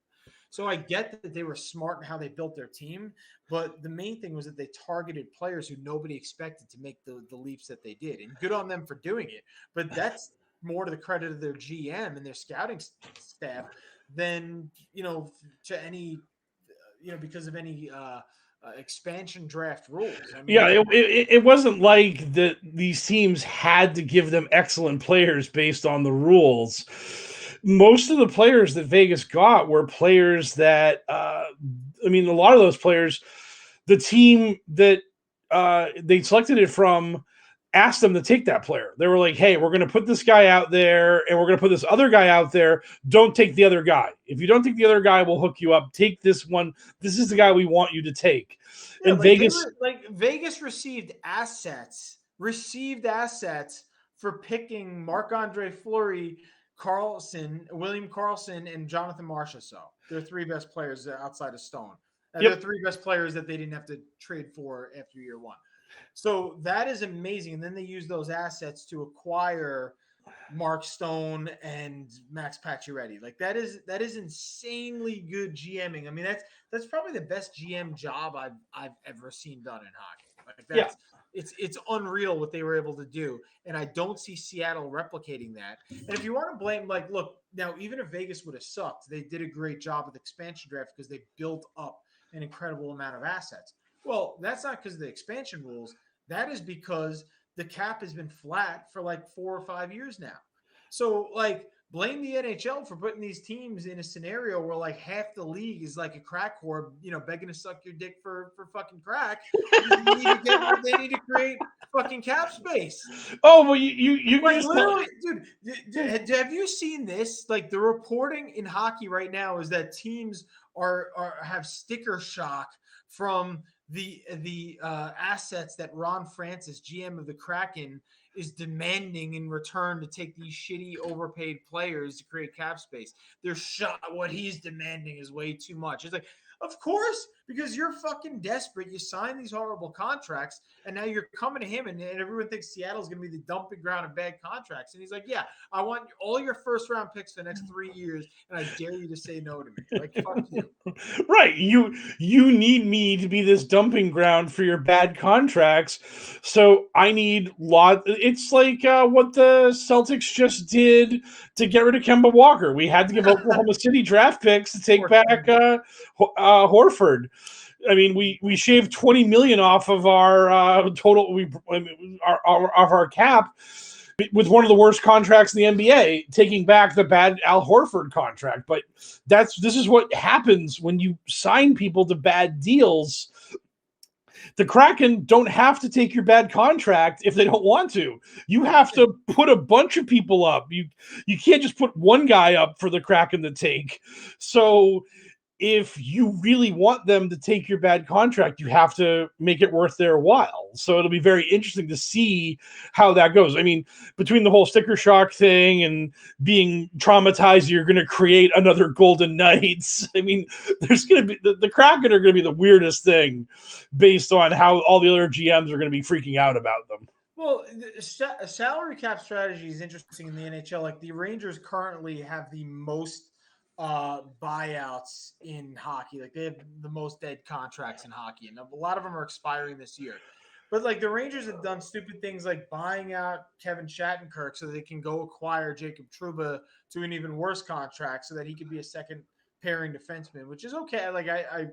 So I get that they were smart in how they built their team, but the main thing was that they targeted players who nobody expected to make the leaps that they did. And good on them for doing it. But that's more to the credit of their GM and their scouting staff than, to any, because of any expansion draft rules. I mean, it wasn't like these teams had to give them excellent players based on the rules. Most of the players that Vegas got were players that, a lot of those players, the team that they selected it from asked them to take that player. They were like, hey, we're going to put this guy out there and we're going to put this other guy out there. Don't take the other guy. If you don't take the other guy, we'll hook you up. Take this one. This is the guy we want you to take. Yeah, and Vegas received assets for picking Marc-Andre Fleury, William Karlsson, and Jonathan Marchessault. They're three best players outside of Stone. They're three best players that they didn't have to trade for after year one. So that is amazing. And then they use those assets to acquire Mark Stone and Max Pacioretty. Like that is insanely good GMing. I mean, that's probably the best GM job I've ever seen done in hockey. Like it's unreal what they were able to do. And I don't see Seattle replicating that. And if you want to blame, like, look, now, even if Vegas would have sucked, they did a great job with the expansion draft because they built up an incredible amount of assets. Well, that's not because of the expansion rules. That is because the cap has been flat for like 4 or 5 years now. So, like, blame the NHL for putting these teams in a scenario where like half the league is like a crack whore, begging to suck your dick for fucking crack. They need to create fucking cap space. Oh, well, you like literally, dude. Have you seen this? Like the reporting in hockey right now is that teams have sticker shock from the assets that Ron Francis, GM of the Kraken, is demanding in return to take these shitty overpaid players to create cap space. What he's demanding is way too much. It's like, of course, because you're fucking desperate. You sign these horrible contracts, and now you're coming to him, and everyone thinks Seattle's going to be the dumping ground of bad contracts. And he's like, yeah, I want all your first-round picks for the next 3 years, and I dare you to say no to me. Like, fuck you. Right. You need me to be this dumping ground for your bad contracts. So I need It's like what the Celtics just did to get rid of Kemba Walker. We had to give Oklahoma City draft picks to take back Horford. I mean, we shaved $20 million off of our total. Our cap with one of the worst contracts in the NBA, taking back the bad Al Horford contract. But this is what happens when you sign people to bad deals. The Kraken don't have to take your bad contract if they don't want to. You have to put a bunch of people up. You can't just put one guy up for the Kraken to take. So if you really want them to take your bad contract, you have to make it worth their while. So it'll be very interesting to see how that goes. I mean, between the whole sticker shock thing and being traumatized, you're going to create another Golden Knights. I mean, there's going to be the Kraken are going to be the weirdest thing based on how all the other GMs are going to be freaking out about them. Well, the salary cap strategy is interesting in the NHL. Like the Rangers currently have the most buyouts in hockey. Like they have the most dead contracts in hockey, and a lot of them are expiring this year. But like the Rangers have done stupid things like buying out Kevin Shattenkirk so they can go acquire Jacob Trouba to an even worse contract so that he could be a second pairing defenseman, which is okay. Like I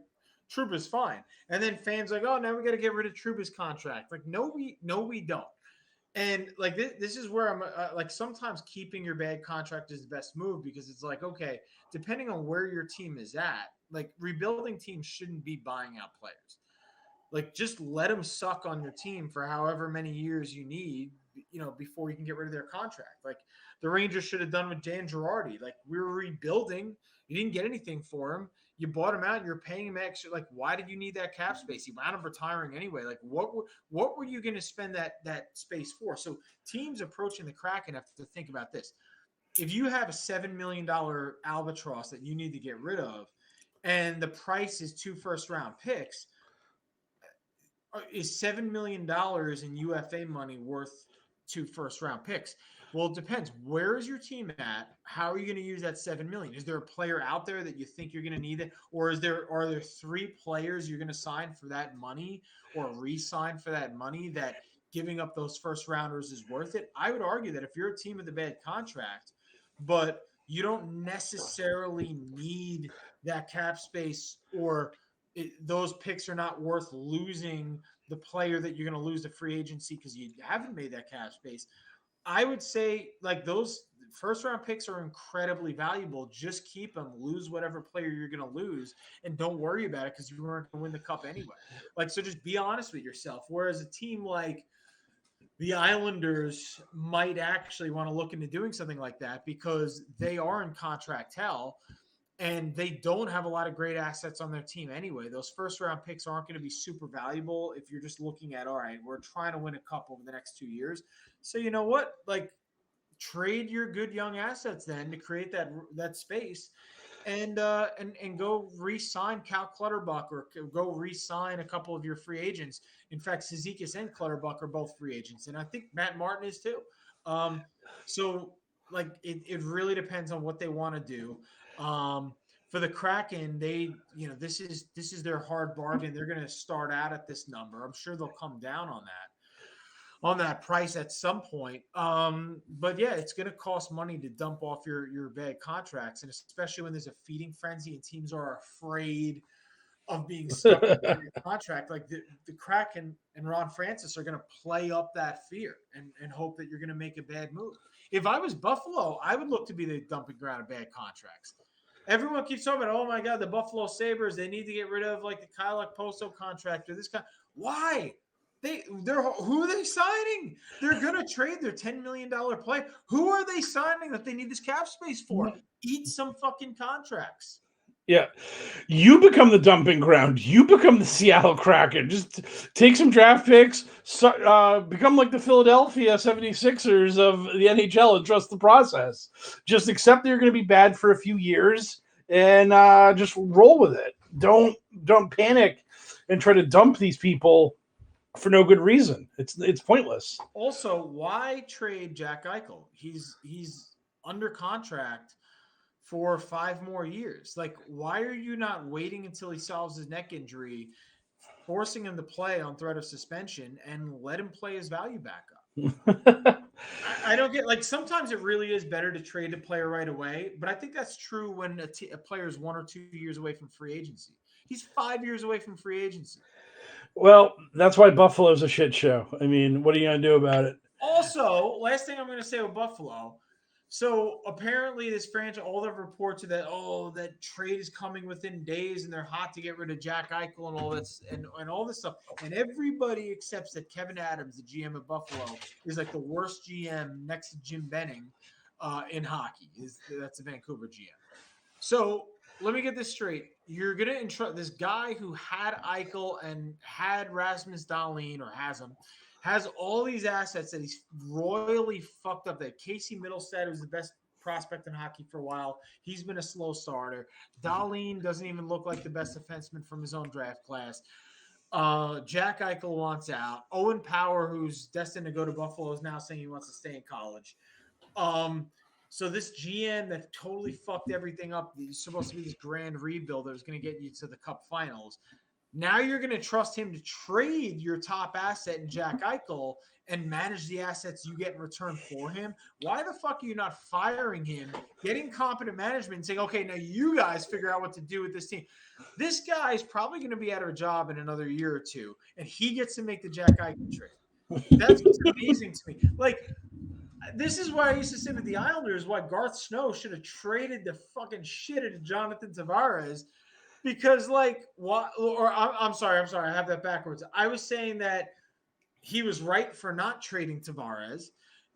Trouba's fine. And then fans like, oh, now we got to get rid of Trouba's contract. Like, no, we don't. And like this is where I'm like sometimes keeping your bad contract is the best move because it's like, okay, depending on where your team is at, like rebuilding teams shouldn't be buying out players. Like just let them suck on your team for however many years you need, before you can get rid of their contract. Like the Rangers should have done with Dan Girardi. Like we were rebuilding, you didn't get anything for him. You bought him out and you're paying him extra. Like, why did you need that cap space? He wound up retiring anyway. Like, what were you going to spend that space for? So teams approaching the Kraken have to think about this. If you have a $7 million albatross that you need to get rid of, and the price is 2 first-round picks, is $7 million in UFA money worth 2 first-round picks? Well, it depends. Where is your team at? How are you going to use that $7 million? Is there a player out there that you think you're going to need it, or are there 3 players you're going to sign for that money, or re-sign for that money that giving up those first rounders is worth it? I would argue that if you're a team with a bad contract, but you don't necessarily need that cap space, or those picks are not worth losing the player that you're going to lose to free agency because you haven't made that cap space. I would say like those first round picks are incredibly valuable. Just keep them, lose whatever player you're going to lose, and don't worry about it because you weren't going to win the cup anyway. Like, so just be honest with yourself. Whereas a team like the Islanders might actually want to look into doing something like that because they are in contract hell and they don't have a lot of great assets on their team anyway. Those first round picks aren't going to be super valuable if you're just looking at, all right, we're trying to win a cup over the next 2 years. So you know what? Like trade your good young assets then to create that space and go re-sign Cal Clutterbuck or go re-sign a couple of your free agents. In fact, Cizikas and Clutterbuck are both free agents. And I think Matt Martin is too. So like it really depends on what they want to do. For the Kraken, this is their hard bargain. They're going to start out at this number. I'm sure they'll come down on that price at some point. But yeah, it's going to cost money to dump off your bad contracts, and especially when there's a feeding frenzy and teams are afraid of being stuck in a contract. Like the Kraken and Ron Francis are going to play up that fear and hope that you're going to make a bad move. If I was Buffalo, I would look to be the dumping ground of bad contracts. Everyone keeps talking about, oh my God, the Buffalo Sabres, they need to get rid of like the Kyle Okposo contract or this guy. Why? Who are they signing? They're gonna trade their $10 million player. Who are they signing that they need this cap space for? Eat some fucking contracts. Yeah, you become the dumping ground. You become the Seattle Kraken. Just take some draft picks, become like the Philadelphia 76ers of the NHL and trust the process. Just accept that you're going to be bad for a few years and just roll with it. Don't panic and try to dump these people for no good reason. It's pointless. Also, why trade Jack Eichel? He's under contract for 5 more years. Like, why are you not waiting until he solves his neck injury, forcing him to play on threat of suspension, and let him play his value back up? I don't get, like, sometimes it really is better to trade a player right away, but I think that's true when a player is 1 or 2 years away from free agency. He's 5 years away from free agency. Well, that's why Buffalo's a shit show. I mean, what are you going to do about it? Also, last thing I'm going to say with Buffalo. So apparently this franchise, all the reports are that, that trade is coming within days and they're hot to get rid of Jack Eichel and all this and all this stuff. And everybody accepts that Kevin Adams, the GM of Buffalo, is like the worst GM next to Jim Benning in hockey. That's the Vancouver GM. So let me get this straight. You're gonna entrust this guy who had Eichel and had Rasmus Dahlin, or has all these assets that he's royally fucked up. That Casey Middlestead was the best prospect in hockey for a while. He's been a slow starter. Dahlin doesn't even look like the best defenseman from his own draft class. Jack Eichel wants out. Owen Power, who's destined to go to Buffalo, is now saying he wants to stay in college. So this GM that totally fucked everything up, he's supposed to be this grand rebuild that was going to get you to the Cup Finals. Now you're going to trust him to trade your top asset in Jack Eichel and manage the assets you get in return for him. Why the fuck are you not firing him, getting competent management, and saying, okay, now you guys figure out what to do with this team? This guy's probably going to be out of a job in another year or two, and he gets to make the Jack Eichel trade. That's what's amazing to me. Like, this is why I used to say with the Islanders, why Garth Snow should have traded the fucking shit out of Jonathan Tavares, because I'm sorry, I have that backwards. I was saying that he was right for not trading Tavares,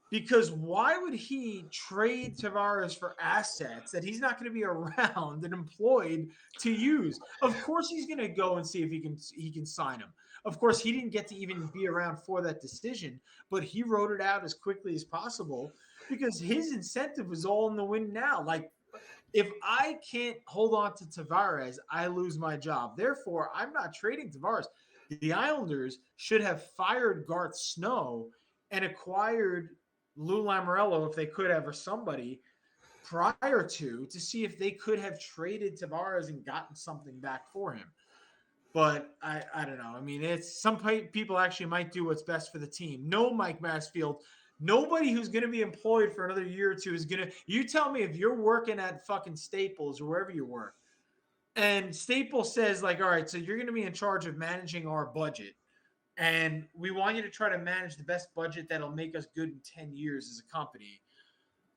because why would he trade Tavares for assets that he's not going to be around and employed to use? Of course, he's going to go and see if he can sign him. Of course, he didn't get to even be around for that decision, but he wrote it out as quickly as possible because his incentive was all in the win now. Like, if I can't hold on to Tavares, I lose my job. Therefore, I'm not trading Tavares. The Islanders should have fired Garth Snow and acquired Lou Lamoriello, if they could have, or somebody prior to see if they could have traded Tavares and gotten something back for him. But I don't know. I mean, it's some people actually might do what's best for the team. No, Mike Massfield. Nobody who's going to be employed for another year or two is going to – you tell me if you're working at fucking Staples or wherever you work, and Staples says, like, all right, so you're going to be in charge of managing our budget, and we want you to try to manage the best budget that'll make us good in 10 years as a company.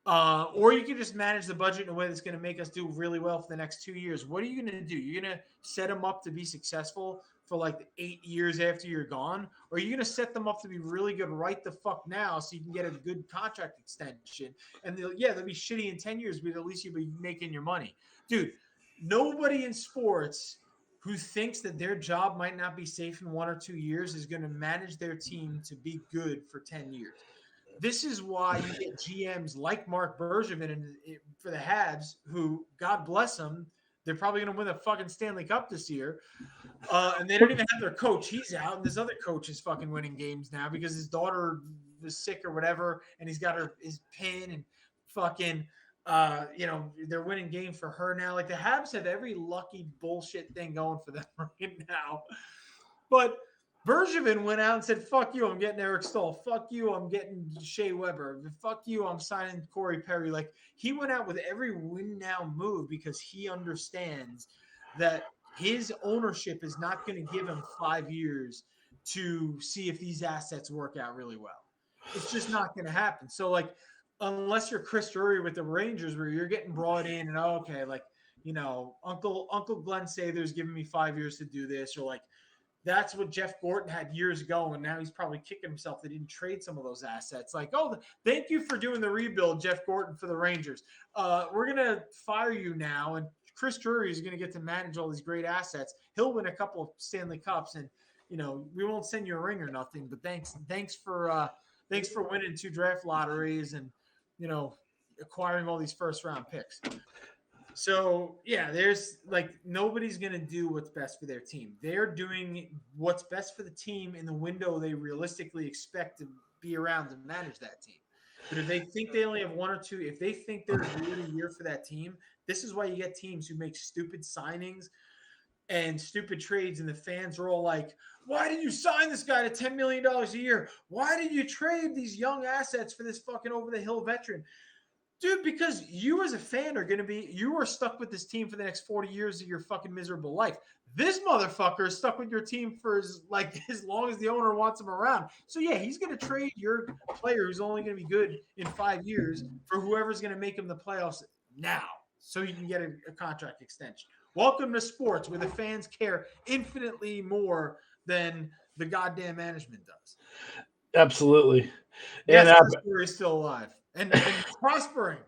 Or you can just manage the budget in a way that's going to make us do really well for the next 2 years. What are you going to do? You're going to set them up to be successful for like the 8 years after you're gone? Or are you going to set them up to be really good right the fuck now so you can get a good contract extension? And they'll be shitty in 10 years, but at least you'll be making your money. Dude, nobody in sports who thinks that their job might not be safe in 1 or 2 years is going to manage their team to be good for 10 years. This is why you get GMs like Mark Bergevin for the Habs, who, God bless them, they're probably going to win the fucking Stanley Cup this year. And they don't even have their coach. He's out, and this other coach is fucking winning games now because his daughter was sick or whatever, and he's got his pin and fucking they're winning games for her now. Like, the Habs have every lucky bullshit thing going for them right now. But Bergevin went out and said, fuck you, I'm getting Eric Stahl. Fuck you, I'm getting Shea Weber. Fuck you, I'm signing Corey Perry. Like, he went out with every win now move because he understands that his ownership is not going to give him 5 years to see if these assets work out really well. It's just not going to happen. So, like, unless you're Chris Drury with the Rangers, where you're getting brought in and, Uncle Glenn Sather's giving me 5 years to do this, or like, that's what Jeff Gorton had years ago, and now he's probably kicking himself that he didn't trade some of those assets. Like, oh, thank you for doing the rebuild, Jeff Gorton, for the Rangers. We're going to fire you now, and Chris Drury is going to get to manage all these great assets. He'll win a couple of Stanley Cups, and, we won't send you a ring or nothing, but thanks for winning 2 draft lotteries and, acquiring all these first-round picks. So, yeah, there's nobody's going to do what's best for their team. They're doing what's best for the team in the window they realistically expect to be around to manage that team. But if they think they only have 1 or 2, if they think there's really a year for that team, this is why you get teams who make stupid signings and stupid trades, and the fans are all like, why did you sign this guy to $10 million a year? Why did you trade these young assets for this fucking over-the-hill veteran? Dude, because you as a fan you are stuck with this team for the next 40 years of your fucking miserable life. This motherfucker is stuck with your team for as long as the owner wants him around. So, yeah, he's going to trade your player who's only going to be good in 5 years for whoever's going to make him the playoffs now so you can get a contract extension. Welcome to sports, where the fans care infinitely more than the goddamn management does. Absolutely. Yes, the story is still alive and prospering.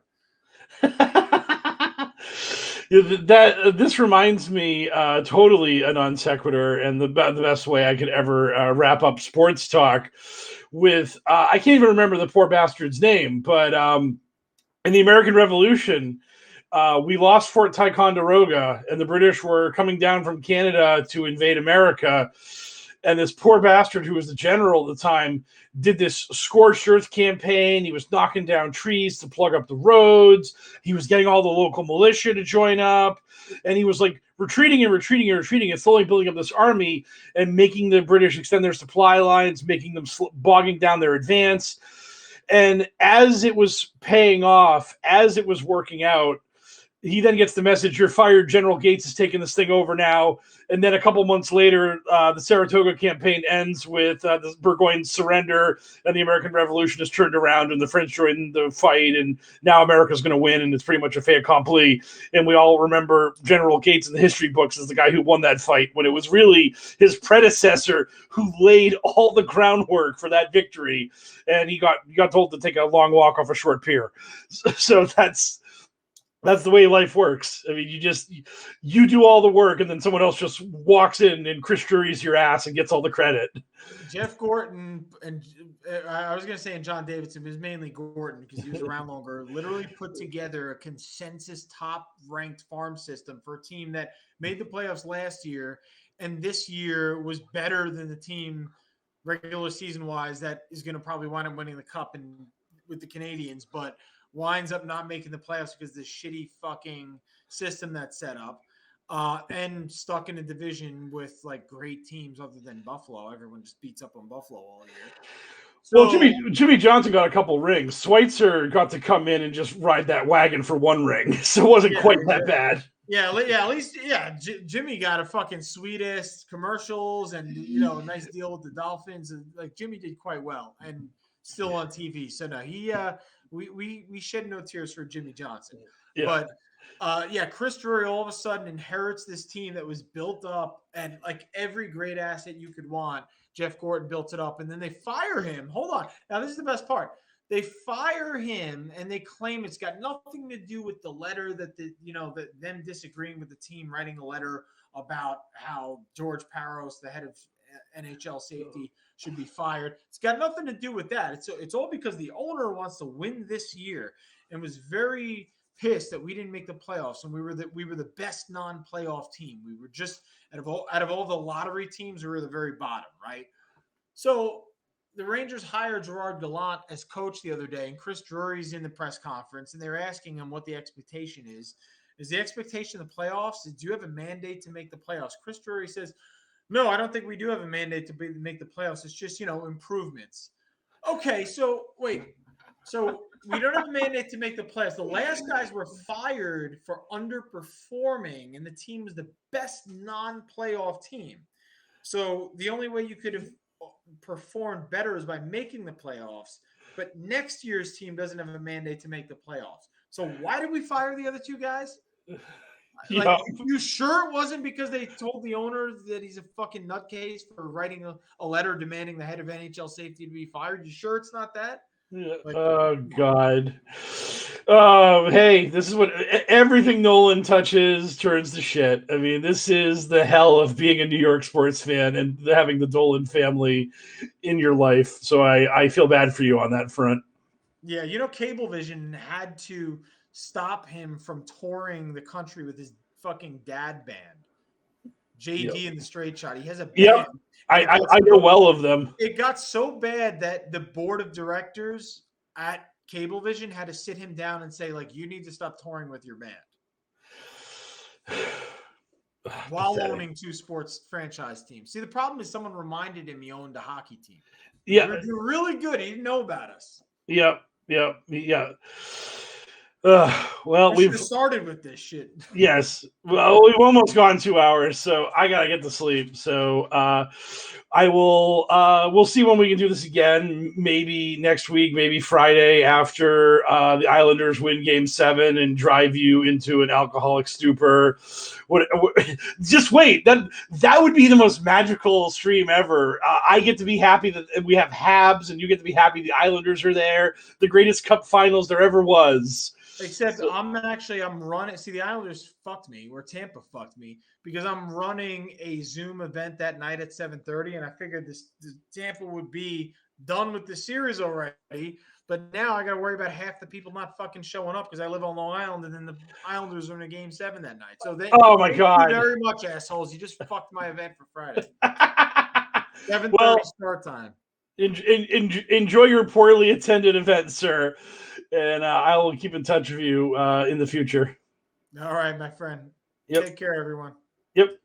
This reminds me totally a non sequitur, and the best way I could ever wrap up sports talk with I can't even remember the poor bastard's name, but in the American Revolution, we lost Fort Ticonderoga, and the British were coming down from Canada to invade America. And this poor bastard, who was the general at the time, did this scorched earth campaign. He was knocking down trees to plug up the roads. He was getting all the local militia to join up. And he was like retreating and retreating and retreating and slowly building up this army and making the British extend their supply lines, making them bogging down their advance. And as it was paying off, as it was working out, he then gets the message, you're fired, General Gates is taking this thing over now. And then a couple months later, the Saratoga campaign ends with the Burgoyne surrender, and the American Revolution is turned around, and the French join the fight, and now America's going to win, and it's pretty much a fait accompli. And we all remember General Gates in the history books as the guy who won that fight, when it was really his predecessor who laid all the groundwork for that victory, and he got told to take a long walk off a short pier. So that's the way life works. I mean, you do all the work, and then someone else just walks in and Chris Drury's your ass and gets all the credit. Jeff Gorton and I was going to say, and John Davidson, but it was mainly Gorton because he was around longer, literally put together a consensus top-ranked farm system for a team that made the playoffs last year, and this year was better than the team regular season-wise that is going to probably wind up winning the Cup and with the Canadians, but winds up not making the playoffs because of the shitty fucking system that's set up, and stuck in a division with like great teams other than Buffalo. Everyone just beats up on Buffalo all year. So, well, Jimmy Johnson got a couple rings. Schweitzer got to come in and just ride that wagon for one ring, so it wasn't quite that bad. Yeah, at least Jimmy got a fucking sweetest commercials and a nice deal with the Dolphins, and like Jimmy did quite well and still on TV. So no, he we shed no tears for Jimmy Johnson. Yeah. But Chris Drury all of a sudden inherits this team that was built up and like every great asset you could want. Jeff Gorton built it up, and then they fire him. Hold on. Now this is the best part. They fire him, and they claim it's got nothing to do with the letter that that them disagreeing with the team writing a letter about how George Parros, the head of NHL safety, should be fired. It's got nothing to do with that. It's all because the owner wants to win this year and was very pissed that we didn't make the playoffs, and we were the best non-playoff team. We were just out of all the lottery teams, we were the very bottom, right? So the Rangers hired Gerard Gallant as coach the other day, and Chris Drury's in the press conference, and they're asking him what the expectation is. Is the expectation the playoffs? Do you have a mandate to make the playoffs? Chris Drury says, no, I don't think we do have a mandate to make the playoffs. It's just, improvements. Okay, so wait. So we don't have a mandate to make the playoffs. The last guys were fired for underperforming, and the team was the best non-playoff team. So the only way you could have performed better is by making the playoffs. But next year's team doesn't have a mandate to make the playoffs. So why did we fire the other two guys? Like, you sure it wasn't because they told the owner that he's a fucking nutcase for writing a letter demanding the head of NHL safety to be fired? You sure it's not that? Oh, God. Hey, this is what everything Nolan touches turns to shit. I mean, this is the hell of being a New York sports fan and having the Dolan family in your life. So I feel bad for you on that front. Yeah, Cablevision had to stop him from touring the country with his fucking dad band, JD and the Straight Shot. He has a band. Yep. I know well of them. It got so bad that the board of directors at Cablevision had to sit him down and say, like, you need to stop touring with your band. While owning two sports franchise teams. See, the problem is someone reminded him he owned a hockey team. Yeah. You're really good. He didn't know about us. Yeah. Well, we've started with this shit. Yes. Well, we've almost gone 2 hours, so I gotta get to sleep. So I will. We'll see when we can do this again. Maybe next week. Maybe Friday after the Islanders win Game 7 and drive you into an alcoholic stupor. Just wait. That would be the most magical stream ever. I get to be happy that we have Habs, and you get to be happy the Islanders are there. The greatest Cup Finals there ever was. Except I'm running. See, the Islanders fucked me, or Tampa fucked me, because I'm running a Zoom event that night at 7:30, and I figured this Tampa would be done with the series already. But now I got to worry about half the people not fucking showing up because I live on Long Island, and then the Islanders are in a Game 7 that night. So oh my thank God, you very much, assholes. You just fucked my event for Friday. 7:30 well, start time. enjoy your poorly attended event, sir. And I will keep in touch with you in the future. All right, my friend. Yep. Take care, everyone. Yep.